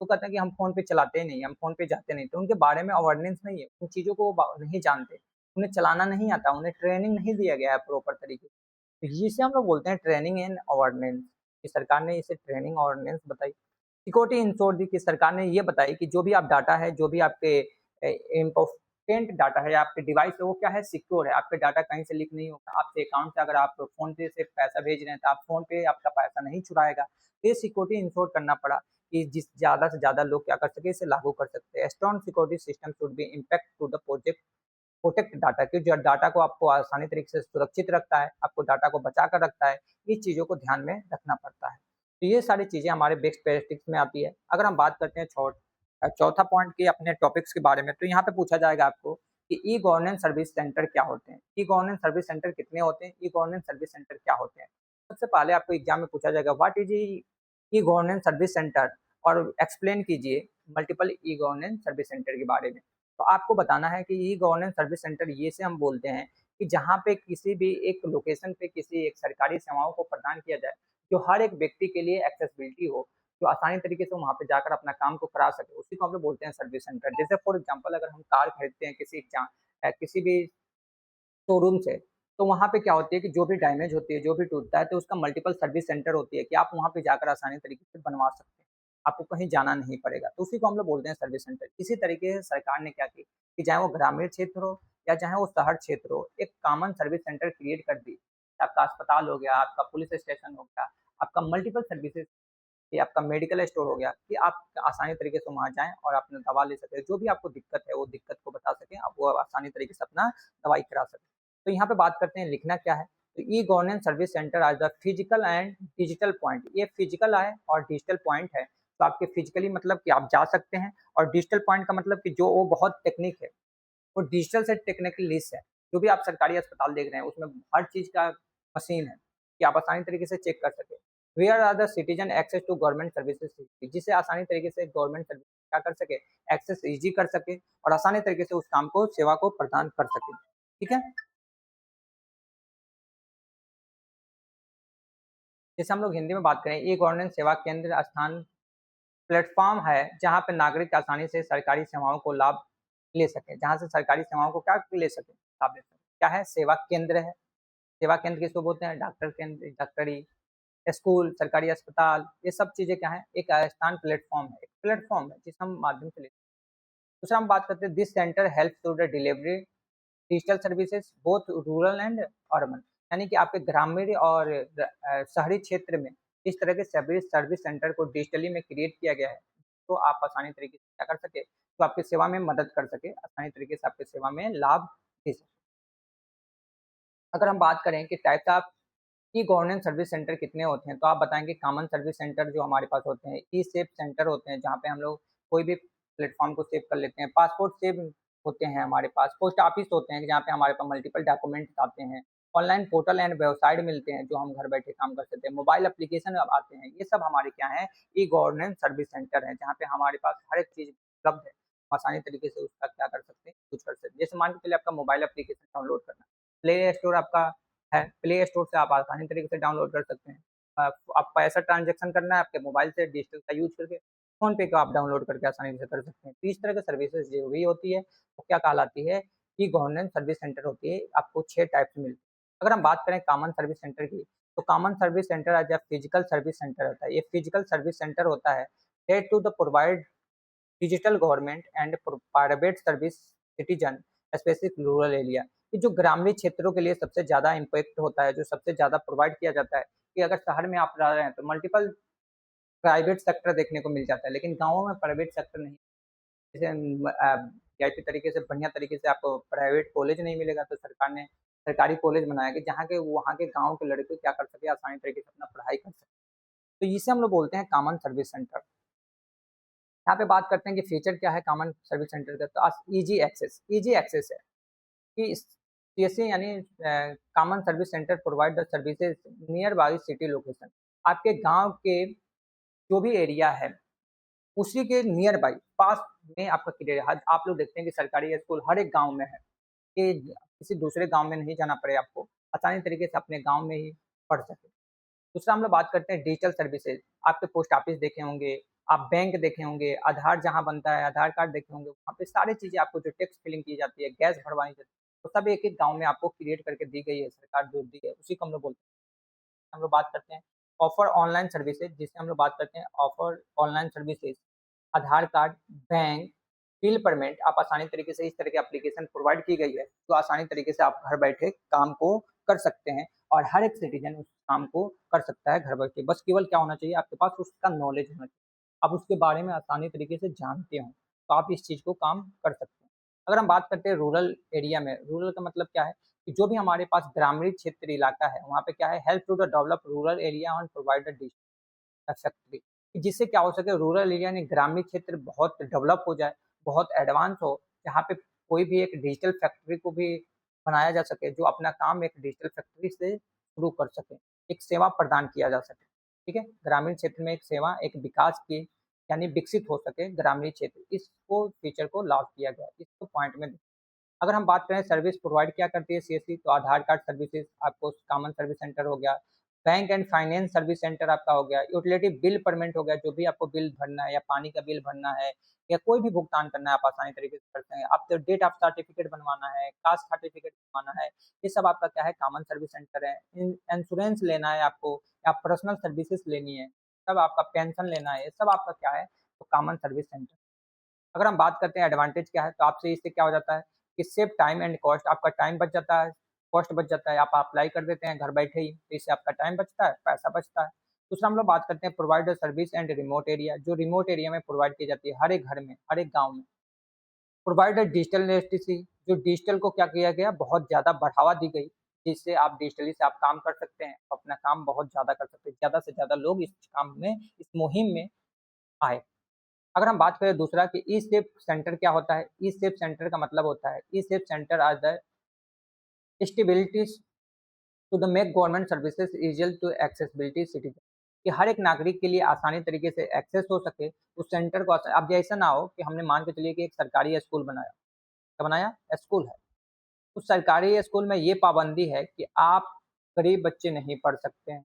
वो कहते हैं कि हम फ़ोन पे चलाते ही नहीं, हम फ़ोन पे जाते नहीं, तो उनके बारे में अवेयरनेस नहीं है, उन चीज़ों को वो नहीं जानते, उन्हें चलाना नहीं आता, उन्हें ट्रेनिंग नहीं दिया गया है प्रॉपर तरीके से। तो जिसे हम लोग बोलते हैं ट्रेनिंग एंड अवेयरनेस, कि सरकार ने इसे ट्रेनिंग अवेयरनेस बताई। सिक्योरिटी इंश्योर दी, कि सरकार ने ये बताई कि जो भी आप डाटा है, जो भी आपके इम्पोर्टेंट डाटा है या आपके डिवाइस है, वो क्या है, सिक्योर है, आपके डाटा कहीं से लीक नहीं होगा। आपके अकाउंट से अगर आप फ़ोन पे से पैसा भेज रहे हैं, तो आप फ़ोन पे आपका पैसा नहीं छुड़ाएगा। तो ये सिक्योरिटी इंश्योर करना पड़ा कि जिस ज़्यादा से ज़्यादा लोग क्या कर सकें, इसे लागू कर सकते हैं। Strong security system should be impact to the project protect data, कि जो डाटा को आपको आसानी तरीके से सुरक्षित रखता है, आपको डाटा को बचा कर रखता है, इस चीज़ों को ध्यान में रखना पड़ता है। तो ये सारी चीज़ें हमारे बेस्ट प्रैक्टिस में आती है। अगर हम बात करते हैं चौथा पॉइंट के अपने टॉपिक्स के बारे में, तो यहाँ पे पूछा जाएगा आपको कि ई गवर्नेंस सर्विस सेंटर क्या होते हैं? ई गवर्नेंस सर्विस सेंटर कितने होते हैं? ई गवर्नेंस सर्विस सेंटर क्या होते हैं? सबसे पहले आपको एग्ज़ाम में पूछा जाएगा what is e governance service centre, और एक्सप्लेन कीजिए multiple e governance service centre के बारे में। तो आपको बताना है कि ई गवर्नेंस सर्विस सेंटर ये से हम बोलते हैं कि जहाँ पे किसी भी एक लोकेशन पे किसी एक सरकारी सेवाओं को प्रदान किया जाए, जो हर एक व्यक्ति के लिए एक्सेसिबिलिटी हो, जो आसानी तरीके से वहाँ पे जाकर अपना काम को करा सके, उसी को हम लोग बोलते हैं सर्विस सेंटर। जैसे फॉर एग्जांपल अगर हम कार खरीदते हैं किसी भी शोरूम से, तो वहाँ पे क्या होती है कि जो भी डैमेज होती है, जो भी टूटता है, तो उसका मल्टीपल सर्विस सेंटर होती है कि आप वहाँ पे जाकर आसानी तरीके से बनवा सकते हैं। आपको कहीं जाना नहीं पड़ेगा, तो उसी को हम लोग बोलते हैं सर्विस सेंटर। इसी तरीके से सरकार ने क्या की कि चाहे वो ग्रामीण क्षेत्र हो या चाहे वो शहर क्षेत्र हो, एक कॉमन सर्विस सेंटर क्रिएट कर दी। आपका अस्पताल हो गया, आपका पुलिस स्टेशन हो गया, आपका मल्टीपल सर्विसेज़, ये आपका मेडिकल स्टोर हो गया, कि आप आसानी तरीके से वहाँ जाएँ और अपना दवा ले सकें। जो भी आपको दिक्कत है, वो दिक्कत को बता सकें, आप वो आसानी तरीके से अपना दवाई करा सकें। तो यहाँ पे बात करते हैं लिखना क्या है, तो e governance service centre as the physical and digital point, ये फिजिकल है और डिजिटल पॉइंट है। तो आपके फिजिकली मतलब कि आप जा सकते हैं, और डिजिटल पॉइंट का मतलब कि जो वो बहुत टेक्निक है, वो डिजिटल से टेक्निकल लिस्ट है। जो भी आप सरकारी अस्पताल देख रहे हैं, उसमें हर चीज़ का मशीन है, कि आप आसानी तरीके से चेक कर सकें। Where are the citizen access to government services, जिससे आसानी तरीके से गवर्नमेंट सर्विस क्या कर सके, एक्सेस ईज़ी कर सके और आसानी तरीके से उस काम को, सेवा को प्रदान कर सके। ठीक है? जैसे हम लोग हिंदी में बात करें, ई गवर्नेंस सेवा केंद्र स्थान प्लेटफ़ॉर्म है जहाँ पे नागरिक आसानी से सरकारी सेवाओं को लाभ ले सकें, जहाँ से सरकारी सेवाओं को क्या ले सकें, लाभ ले सकें। क्या है? सेवा केंद्र है, सेवा केंद्र किसको बोलते हैं? डॉक्टर केंद्र, डॉक्टरी, स्कूल, सरकारी अस्पताल, ये सब चीज़ें क्या हैं? एक स्थान प्लेटफ़ॉर्म है जिस हम माध्यम से ले। दूसरा हम बात करते हैं this centre help to the delivery digital services both rural and urban, यानी कि आपके ग्रामीण और शहरी क्षेत्र में इस तरह के सभी सर्विस सेंटर को डिजिटली में क्रिएट किया गया है, तो आप आसानी तरीके से क्या कर सके, तो आपकी सेवा में मदद कर सके, आसानी तरीके से आपकी सेवा में लाभ दे सके। अगर हम बात करें कि types of e governance service centre कितने होते हैं, तो आप बताएँगे कॉमन सर्विस सेंटर जो हमारे पास होते हैं, ई सेव सेंटर होते हैं, जहाँ पे हम लोग कोई भी प्लेटफ़ॉर्म को सेव कर लेते हैं। पासपोर्ट सेव होते हैं हमारे पास, पोस्ट ऑफिस होते हैं, जहाँ पे हमारे पास मल्टीपल डॉक्यूमेंट्स आते हैं। ऑनलाइन पोर्टल एंड वेबसाइट मिलते हैं, जो हम घर बैठे काम कर सकते हैं। मोबाइल एप्लीकेशन अब आते हैं, ये सब हमारे क्या हैं, ई गवर्नेंस सर्विस सेंटर हैं, जहाँ पे हमारे पास हर एक चीज़ उपलब्ध है। आसानी तरीके से उसका क्या कर सकते हैं, यूज़ कर सकते हैं। जैसे मान के चलिए आपका मोबाइल एप्लीकेशन डाउनलोड करना है, प्ले स्टोर आपका है, प्ले स्टोर से आप आसानी तरीके से डाउनलोड कर सकते हैं। आप पैसा ट्रांज़ैक्शन करना है आपके मोबाइल से डिजिटल का यूज़ करके, फ़ोन पे का आप डाउनलोड करके आसानी से कर सकते हैं। तो इस तरह की सर्विसेज़ जो भी होती है, वो क्या कहलाती है, ई गवर्नेंस सर्विस सेंटर होती है, आपको 6 टाइप से मिलती है। अगर हम बात करें कॉमन सर्विस सेंटर की, तो common service centre as a physical service centre होता है। ये फिजिकल सर्विस सेंटर होता है, that to the provide digital government and private service citizen specific rural area, कि जो ग्रामीण क्षेत्रों के लिए सबसे ज़्यादा इम्पैक्ट होता है, जो सबसे ज़्यादा प्रोवाइड किया जाता है, कि अगर शहर में आप रह रहे हैं तो मल्टीपल प्राइवेट सेक्टर देखने को मिल जाता है, लेकिन गाँवों में प्राइवेट सेक्टर नहीं। जैसे वीआईपी तरीके से बढ़िया तरीके से आपको प्राइवेट कॉलेज नहीं मिलेगा, तो सरकार ने सरकारी कॉलेज बनाया कि जहाँ के वहाँ के गाँव के लड़के क्या कर सके, आसानी तरीके से अपना पढ़ाई कर सकें। तो इसे हम लोग बोलते हैं कॉमन सर्विस सेंटर। यहाँ पे बात करते हैं कि फीचर क्या है कॉमन सर्विस सेंटर का, तो ईज़ी एक्सेस है कि सीएससी यानी common service centre provide the services near by city location. आपके गाँव के जो भी एरिया है, उसी के नियर बाय पास में आपका क्लियर है। आप लोग देखते हैं कि सरकारी स्कूल हर एक गाँव में है, कि किसी दूसरे गाँव में नहीं जाना पड़े आपको, आसानी तरीके से अपने गाँव में ही पढ़ सकें। दूसरा हम लोग बात करते हैं डिजिटल सर्विसेज। आपके पोस्ट ऑफिस देखे होंगे, आप बैंक देखे होंगे, आधार जहाँ बनता है, आधार कार्ड देखे होंगे, वहाँ पे सारी चीज़ें आपको जो टैक्स फिलिंग की जाती है, गैस भरवाई जाती है, वो सब एक-एक गाँव में आपको क्रिएट करके दी गई है, सरकार जो दी है, उसी को हम लोग बोलते हैं। हम लोग बात करते हैं ऑफर ऑनलाइन सर्विसेज, जिससे हम लोग बात करते हैं ऑफर ऑनलाइन सर्विसेज, आधार कार्ड, बैंक, बिल पेमेंट आप आसानी तरीके से इस तरह की एप्लीकेशन प्रोवाइड की गई है, तो आसानी तरीके से आप घर बैठे काम को कर सकते हैं और हर एक सिटीजन उस काम को कर सकता है घर बैठे। बस केवल क्या होना चाहिए, आपके पास उसका नॉलेज होना चाहिए। आप उसके बारे में आसानी तरीके से जानते हो, तो आप इस चीज़ को काम कर सकते हैं। अगर हम बात करते हैं रूरल एरिया में, रूरल का मतलब क्या है, कि जो भी हमारे पास ग्रामीण क्षेत्र इलाका है, वहाँ पे क्या है, help to the develop rural area and provide the factory, कि जिससे क्या हो सके, रूरल एरिया यानी ग्रामीण क्षेत्र बहुत डेवलप हो जाए, बहुत एडवांस हो, जहाँ पे कोई भी एक डिजिटल फैक्ट्री को भी बनाया जा सके, जो अपना काम एक डिजिटल फैक्ट्री से शुरू कर सके, एक सेवा प्रदान किया जा सके, ठीक है? ग्रामीण क्षेत्र में एक सेवा, एक विकास की यानी विकसित हो सके ग्रामीण क्षेत्र, इसको फीचर को लॉन्च किया गया है, इसको पॉइंट में। अगर हम बात करें सर्विस प्रोवाइड क्या करती है सीएससी, तो आधार कार्ड सर्विसेज आपको कॉमन सर्विस सेंटर हो गया, bank and finance service centre आपका हो गया, यूटिलिटी बिल पेमेंट हो गया, जो भी आपको बिल भरना है या पानी का बिल भरना है या कोई भी भुगतान करना है, आप आसानी तरीके से करते हैं। आपको डेट ऑफ सर्टिफिकेट बनवाना है, कास्ट सर्टिफिकेट बनवाना है, ये सब आपका क्या है, कॉमन सर्विस सेंटर है। इंश्योरेंस लेना है आपको या पर्सनल सर्विसेज लेनी है, सब आपका पेंशन लेना है, ये सब आपका क्या है, तो कॉमन सर्विस सेंटर। अगर हम बात करते हैं एडवांटेज क्या है, तो आपसे इससे क्या हो जाता है कि सेव टाइम एंड कॉस्ट, आपका टाइम बच जाता है, कॉस्ट बच जाता है, आप अप्लाई कर देते हैं घर बैठे ही, तो इससे आपका टाइम बचता है, पैसा बचता है। दूसरा हम लोग बात करते हैं provider service and remote area, जो रिमोट एरिया में प्रोवाइड की जाती है, हर एक घर में, हर एक गाँव में। प्रोवाइडर डिजिटल लिटरेसी, जो डिजिटल को क्या किया गया, बहुत ज़्यादा बढ़ावा दी गई, जिससे आप डिजिटली से आप काम कर सकते हैं, अपना काम बहुत ज़्यादा कर सकते हैं, ज़्यादा से ज़्यादा लोग इस काम में, इस मुहिम में आए। अगर हम बात करें दूसरा कि ई सेफ सेंटर क्या होता है, ई सेफ सेंटर का मतलब होता है, e safe center are the stabilities to the make government services easier to accessibility citizen, कि हर एक नागरिक के लिए आसानी तरीके से एक्सेस हो सके उस सेंटर को। अब ऐसा ना हो कि हमने मान के चलिए कि एक सरकारी स्कूल बनाया, क्या बनाया, स्कूल है, उस सरकारी स्कूल में ये पाबंदी है कि आप गरीब बच्चे नहीं पढ़ सकते हैं,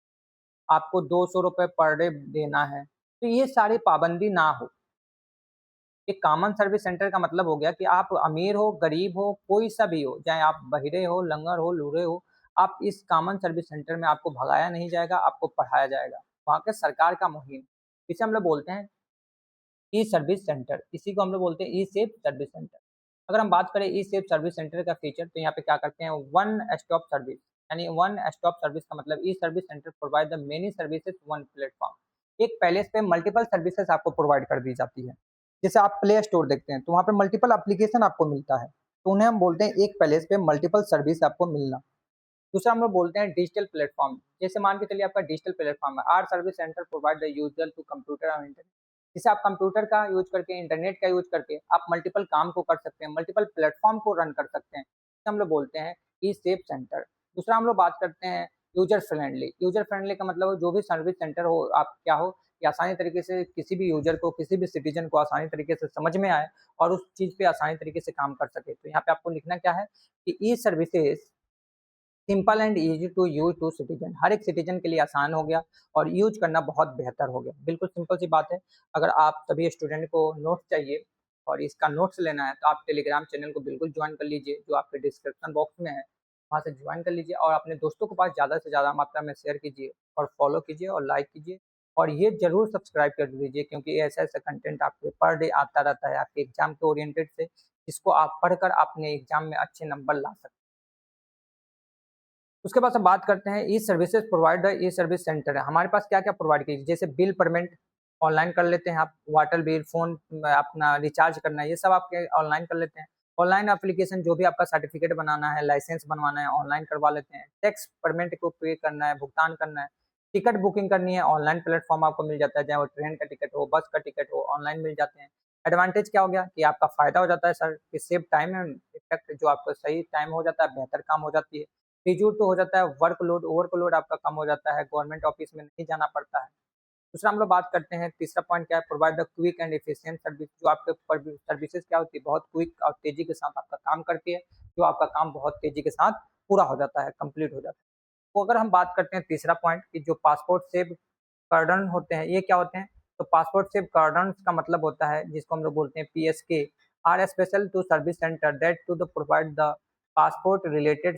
आपको 200 रुपये पर डे देना है, तो ये सारी पाबंदी ना हो। एक कॉमन सर्विस सेंटर का मतलब हो गया कि आप अमीर हो, गरीब हो, कोई सा भी हो, चाहे आप बहिरे हो, लंगड़ हो, लूले हो, आप इस कॉमन सर्विस सेंटर में आपको भगाया नहीं जाएगा, आपको पढ़ाया जाएगा। वहाँ के सरकार का मुहिम, इसे हम लोग बोलते हैं ई सर्विस सेंटर, इसी को हम लोग बोलते हैं ई सेफ सर्विस सेंटर। अगर हम बात करें ई सेफ सर्विस सेंटर का फीचर, तो यहाँ पे क्या करते हैं, वन स्टॉप सर्विस, यानी वन स्टॉप सर्विस का मतलब e service centre provide the many services one platform. एक पैलेस पे मल्टीपल सर्विसेज आपको प्रोवाइड कर दी जाती है। जैसे आप प्ले स्टोर देखते हैं तो वहाँ पे मल्टीपल एप्लीकेशन आपको मिलता है, तो उन्हें हम बोलते हैं एक पैलेस पे मल्टीपल सर्विस आपको मिलना। दूसरा हम लोग बोलते हैं डिजिटल प्लेटफॉर्म। जैसे मान के चलिए आपका डिजिटल प्लेटफॉर्म है, our service centre provide the user to computer और इंटरनेट। जैसे आप कंप्यूटर का यूज करके, इंटरनेट का यूज करके आप मल्टीपल काम को कर सकते हैं, मल्टीपल प्लेटफॉर्म को रन कर सकते हैं, इसे हम लोग बोलते हैं ई सेफ सेंटर। दूसरा हम लोग बात करते हैं यूजर फ्रेंडली। यूजर फ्रेंडली का मतलब जो भी सर्विस सेंटर हो, आप क्या हो कि आसानी तरीके से किसी भी यूजर को, किसी भी सिटीजन को आसानी तरीके से समझ में आए और उस चीज पे आसानी तरीके से काम कर सके। तो यहाँ पे आपको लिखना क्या है कि e services simple and easy to use to citizen, हर एक सिटीजन के लिए आसान हो गया और यूज करना बहुत बेहतर हो गया। बिल्कुल सिंपल सी बात है। अगर आप सभी स्टूडेंट को नोट्स चाहिए और इसका नोट्स लेना है तो आप टेलीग्राम चैनल को बिल्कुल ज्वाइन कर लीजिए, जो आपके डिस्क्रिप्शन बॉक्स में है, वहाँ से ज्वाइन कर लीजिए और अपने दोस्तों के पास ज़्यादा से ज़्यादा मात्रा में शेयर कीजिए और फॉलो कीजिए और लाइक कीजिए और ये जरूर सब्सक्राइब कर लीजिए, क्योंकि ऐसा ऐसा कंटेंट आपके पर डे आता रहता है आपके एग्जाम के ओरिएंटेड से, जिसको आप पढ़कर अपने एग्जाम में अच्छे नंबर ला सकते हैं। उसके बाद हम बात करते हैं ई सर्विसेज प्रोवाइडर, ई सर्विस सेंटर है हमारे पास क्या क्या प्रोवाइड कीजिए। जैसे बिल पेमेंट ऑनलाइन कर लेते हैं आप, वाटर बिल, फोन अपना रिचार्ज करना है, ये सब आपके ऑनलाइन कर लेते हैं। ऑनलाइन एप्लीकेशन जो भी आपका सर्टिफिकेट बनाना है, लाइसेंस बनवाना है, ऑनलाइन करवा लेते हैं। टैक्स पेमेंट को पे करना है, भुगतान करना है, टिकट बुकिंग करनी है, ऑनलाइन प्लेटफॉर्म आपको मिल जाता है, चाहे वो ट्रेन का टिकट हो, बस का टिकट हो, ऑनलाइन मिल जाते हैं। एडवांटेज क्या हो गया कि आपका फायदा हो जाता है सर, कि सेव टाइम एंड इफेक्ट, जो आपका सही टाइम हो जाता है, बेहतर काम हो जाती है। फिजूल तो हो जाता है, वर्कलोड, ओवरलोड आपका कम हो जाता है, गवर्नमेंट ऑफिस में नहीं जाना पड़ता है। दूसरा हम लोग बात करते हैं, तीसरा पॉइंट क्या है, provide the quick and efficient service. जो आपके सर्विसेज क्या होती है, बहुत क्विक और तेजी के साथ आपका काम करती है, जो आपका काम बहुत तेजी के साथ पूरा हो जाता है, कंप्लीट हो जाता है। तो अगर हम बात करते हैं तीसरा पॉइंट कि जो पासपोर्ट सेव कार्डन होते हैं, ये क्या होते हैं, तो पासपोर्ट सेव कार्डन का मतलब होता है, जिसको हम लोग बोलते हैं PSK, are special to service centre that to the provide the passport related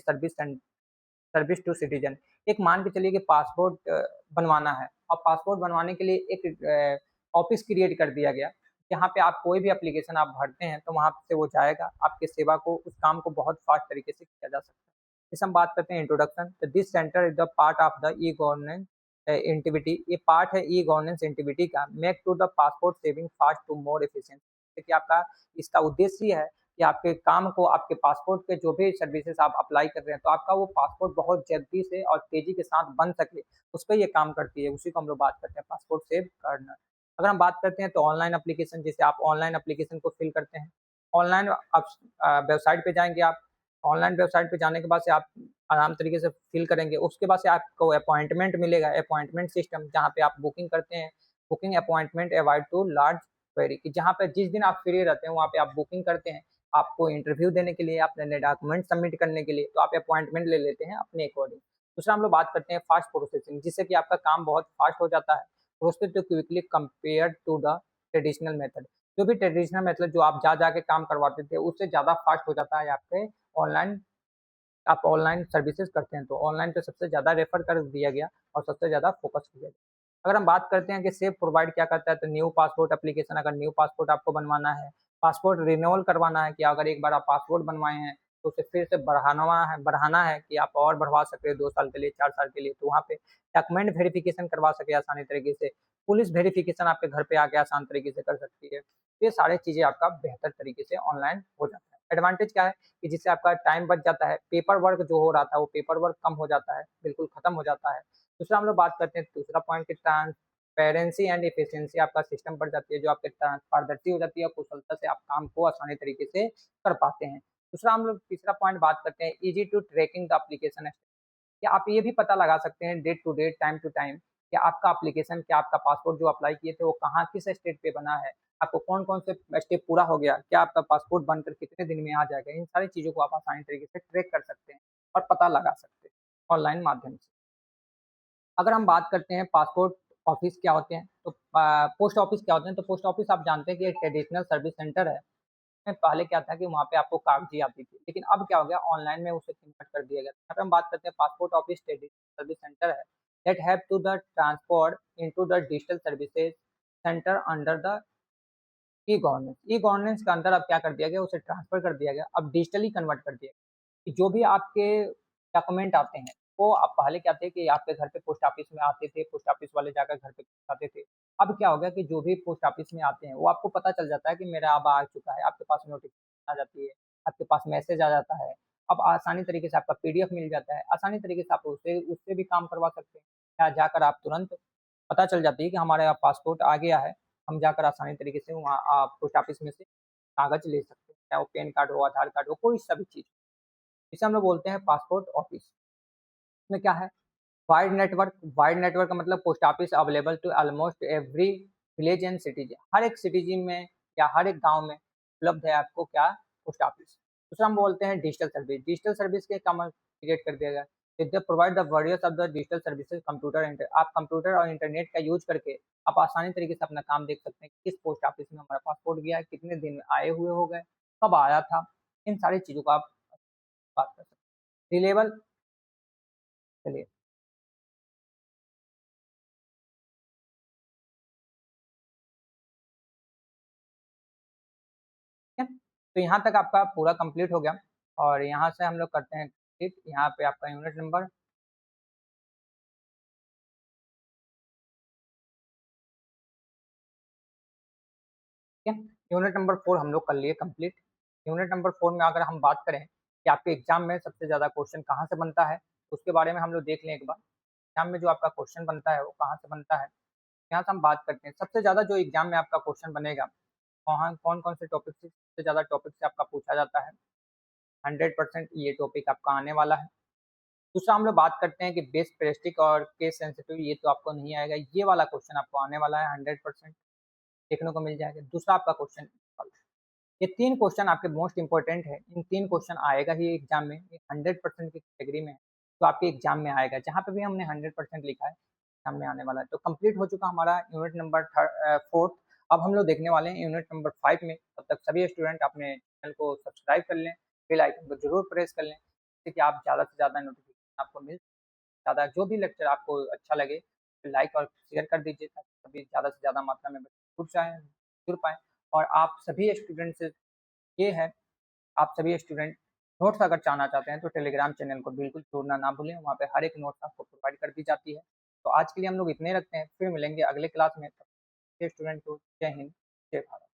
service to citizen. एक मान के चलिए कि पासपोर्ट बनवाना है और पासपोर्ट बनवाने के लिए एक ऑफिस क्रिएट कर दिया गया, जहाँ पे आप कोई भी एप्लीकेशन आप भरते हैं तो वहाँ से वो जाएगा, आपके सेवा को, उस काम को बहुत फास्ट तरीके से किया जा सकता है। इस हम बात करते हैं इंट्रोडक्शन, तो this center is the part of the e governance initiative. ये पार्ट है ई गवर्नेंस इंटीविटी का, make to the passport saving fast to more efficient. कि आपका इसका उद्देश्य ये है कि आपके काम को, आपके पासपोर्ट के जो भी सर्विसेज आप अप्लाई कर रहे हैं, तो आपका वो पासपोर्ट बहुत जल्दी से और तेजी के साथ बन सके, उस पर ये काम करती है। उसी को हम लोग बात करते हैं पासपोर्ट सेव करना। अगर हम बात करते हैं तो ऑनलाइन एप्लीकेशन, जैसे आप ऑनलाइन एप्लीकेशन को फिल करते हैं, ऑनलाइन आप वेबसाइट पे जाएंगे, आप ऑनलाइन वेबसाइट पे जाने के बाद से आप आराम तरीके से फिल करेंगे, उसके बाद से आपको अपॉइंटमेंट मिलेगा, अपॉइंटमेंट सिस्टम, जहाँ पे आप बुकिंग करते हैं, booking appointment avoid to large query, कि जहाँ पे जिस दिन आप फ्री रहते हैं वहाँ पे आप बुकिंग करते हैं, आपको इंटरव्यू देने के लिए, अपने नए डॉक्यूमेंट सबमिट करने के लिए, तो आप अपॉइंटमेंट ले लेते हैं अपने अकॉर्डिंग। दूसरा हम लोग बात करते हैं फास्ट प्रोसेसिंग, जिससे कि आपका काम बहुत फास्ट हो जाता है, process to quickly compare to the traditional method. जो भी ट्रेडिशनल मेथड जो आप जा जाके काम करवाते थे, उससे ज़्यादा फास्ट हो जाता है आपके ऑनलाइन, आप ऑनलाइन सर्विसेज करते हैं, तो ऑनलाइन पे सबसे ज़्यादा रेफर कर दिया गया और सबसे ज़्यादा फोकस किया गया। अगर हम बात करते हैं कि सेव प्रोवाइड क्या करता है, तो न्यू पासपोर्ट एप्लीकेशन, अगर न्यू पासपोर्ट आपको बनवाना है, पासपोर्ट रिन्यूअल करवाना है, कि अगर एक बार आप पासपोर्ट बनवाए हैं तो उसे फिर से बढ़ाना है कि आप और बढ़वा सकते हैं 2 साल के लिए, 4 साल के लिए, तो वहाँ पे डॉक्यूमेंट वेरिफिकेशन करवा सके आसानी तरीके से, पुलिस वेरिफिकेशन आपके घर पे आके आसान तरीके से कर सकती है। तो ये सारी चीज़ें आपका बेहतर तरीके से ऑनलाइन हो जाता है। एडवांटेज क्या है कि जिससे आपका टाइम बच जाता है, पेपर वर्क जो हो रहा था वो पेपर वर्क कम हो जाता है, बिल्कुल खत्म हो जाता है। दूसरा हम लोग बात करते हैं, दूसरा पॉइंट की ट्रांसपेरेंसी एंड एफिशिएंसी, आपका सिस्टम बढ़ जाती है, जो आपके पारदर्शी हो जाती है, कुशलता से आप काम को आसानी तरीके से कर पाते हैं। दूसरा हम लोग तीसरा पॉइंट बात करते हैं, easy to tracking the application. कि आप ये भी पता लगा सकते हैं date to date, time to time, कि आपका एप्लीकेशन, क्या आपका पासपोर्ट जो अप्लाई किए थे वो कहाँ, किस स्टेट पे बना है, आपको कौन कौन से स्टेप पूरा हो गया, क्या आपका पासपोर्ट बनकर कितने दिन में आ जाएगा। इन सारी चीज़ों को आप आसानी तरीके से ट्रैक कर सकते हैं और पता लगा सकते हैं ऑनलाइन माध्यम से। अगर हम बात करते हैं पासपोर्ट ऑफिस क्या होते हैं, तो पोस्ट ऑफिस क्या होते हैं, तो पोस्ट ऑफिस आप जानते हैं कि एक ट्रेडिशनल सर्विस सेंटर है। में पहले क्या था कि वहाँ पे आपको कागज़ी आती थी, लेकिन अब क्या हो गया ऑनलाइन में उसे कन्वर्ट कर दिया गया। यहाँ पे हम बात करते हैं passport office traditional service center है, that have to the transport into the digital services center under the e governance. E governance के अंदर अब क्या कर दिया गया, उसे ट्रांसफ़र कर दिया गया, अब डिजिटली कन्वर्ट कर दिया गया। कि जो भी आपके डॉक्यूमेंट आते हैं, वो आप पहले क्या थे कि आपके घर पे पोस्ट ऑफिस में आते थे, पोस्ट ऑफिस वाले जाकर घर पे पहुँचाते थे। अब क्या हो गया कि जो भी पोस्ट ऑफिस में आते हैं, वो आपको पता चल जाता है कि मेरा अब आ चुका है, आपके पास नोटिफ़िकेशन आ जाती है, आपके पास मैसेज आ जाता है। अब आसानी तरीके से आपका पीडीएफ मिल जाता है, आसानी तरीके से आप उससे उससे भी काम करवा सकते हैं। या जाकर आप तुरंत पता चल जाती है कि हमारे यहाँ पासपोर्ट आ गया है, हम जाकर आसानी तरीके से वहाँ पोस्ट ऑफिस में से कागज़ ले सकते हैं, चाहे वो पैन कार्ड हो, आधार कार्ड हो, कोई सा भी चीज़। इसे हम लोग बोलते हैं पासपोर्ट ऑफिस। इसमें क्या है वाइड नेटवर्क का मतलब post office available to almost every village and cities. हर एक सिटीज़न में या हर एक गाँव में उपलब्ध है आपको क्या पोस्ट ऑफिस। दूसरा हम बोलते हैं डिजिटल सर्विस। डिजिटल सर्विस के काम क्रिएट कर दिया गया। They provide the various of the digital services computer आप कंप्यूटर और इंटरनेट का यूज़ करके आप आसानी तरीके से अपना काम देख सकते हैं कि किस पोस्ट ऑफिस में हमारा पासपोर्ट गया है, कितने दिन में आए हुए हो गए, कब आया था। इन सारी चीज़ों को आप बात कर सकते हैं। रिलेबल चलिए ठीक है? तो यहाँ तक आपका पूरा कंप्लीट हो गया और यहाँ से हम लोग करते हैं ठीक, यहाँ पे आपका यूनिट नंबर ठीक है? यूनिट नंबर 4 हम लोग कर लिए कंप्लीट। यूनिट नंबर 4 में अगर हम बात करें कि आपके एग्ज़ाम में सबसे ज़्यादा क्वेश्चन कहाँ से बनता है, उसके बारे में हम लोग देख लें एक बार। एग्ज़ाम में जो आपका क्वेश्चन बनता है, वो कहाँ से बनता है? यहाँ से हम बात करते हैं। सबसे ज़्यादा जो एग्ज़ाम में आपका क्वेश्चन बनेगा, वहाँ कौन-कौन से टॉपिक से सबसे ज़्यादा टॉपिक से आपका पूछा जाता है? 100% ये टॉपिक आपका आने वाला है। दूसरा हम लोग बात करते हैं कि बेस पेरिस्टिक और केस सेंसिटिव ये तो आपको नहीं आएगा, ये वाला क्वेश्चन आपको आने वाला है 100% देखने को मिल जाएगा। दूसरा आपका क्वेश्चन ये 3 क्वेश्चन आपके मोस्ट इम्पोर्टेंट है, इन 3 क्वेश्चन आएगा ही एग्ज़ाम में, ये 100% की कैटेगरी में है, तो आपके एग्ज़ाम में आएगा। जहाँ पे भी हमने 100% लिखा है, एग्ज़ाम में आने वाला है। तो कंप्लीट हो चुका हमारा यूनिट नंबर 4th। अब हम लोग देखने वाले हैं यूनिट नंबर 5 में, तब तक सभी स्टूडेंट अपने चैनल को सब्सक्राइब कर लें, बेल आइकन को ज़रूर प्रेस कर लें, जिससे कि आप ज़्यादा से ज़्यादा नोटिफ़िकेशन आपको मिल ज़्यादा जो भी लेक्चर आपको अच्छा लगे, लाइक और शेयर कर दीजिए ताकि सभी ज़्यादा से ज़्यादा मात्रा में बच्चे जुड़ पाएँ और आप सभी स्टूडेंट से ये है, आप सभी स्टूडेंट नोट्स अगर चाहना चाहते हैं तो टेलीग्राम चैनल को बिल्कुल छोड़ना ना भूलें, वहाँ पे हर एक नोट्स आपको प्रोवाइड कर दी जाती है। तो आज के लिए हम लोग इतने ही रखते हैं, फिर मिलेंगे अगले क्लास में। तब तक के स्टूडेंट को जय हिंद, जय भारत।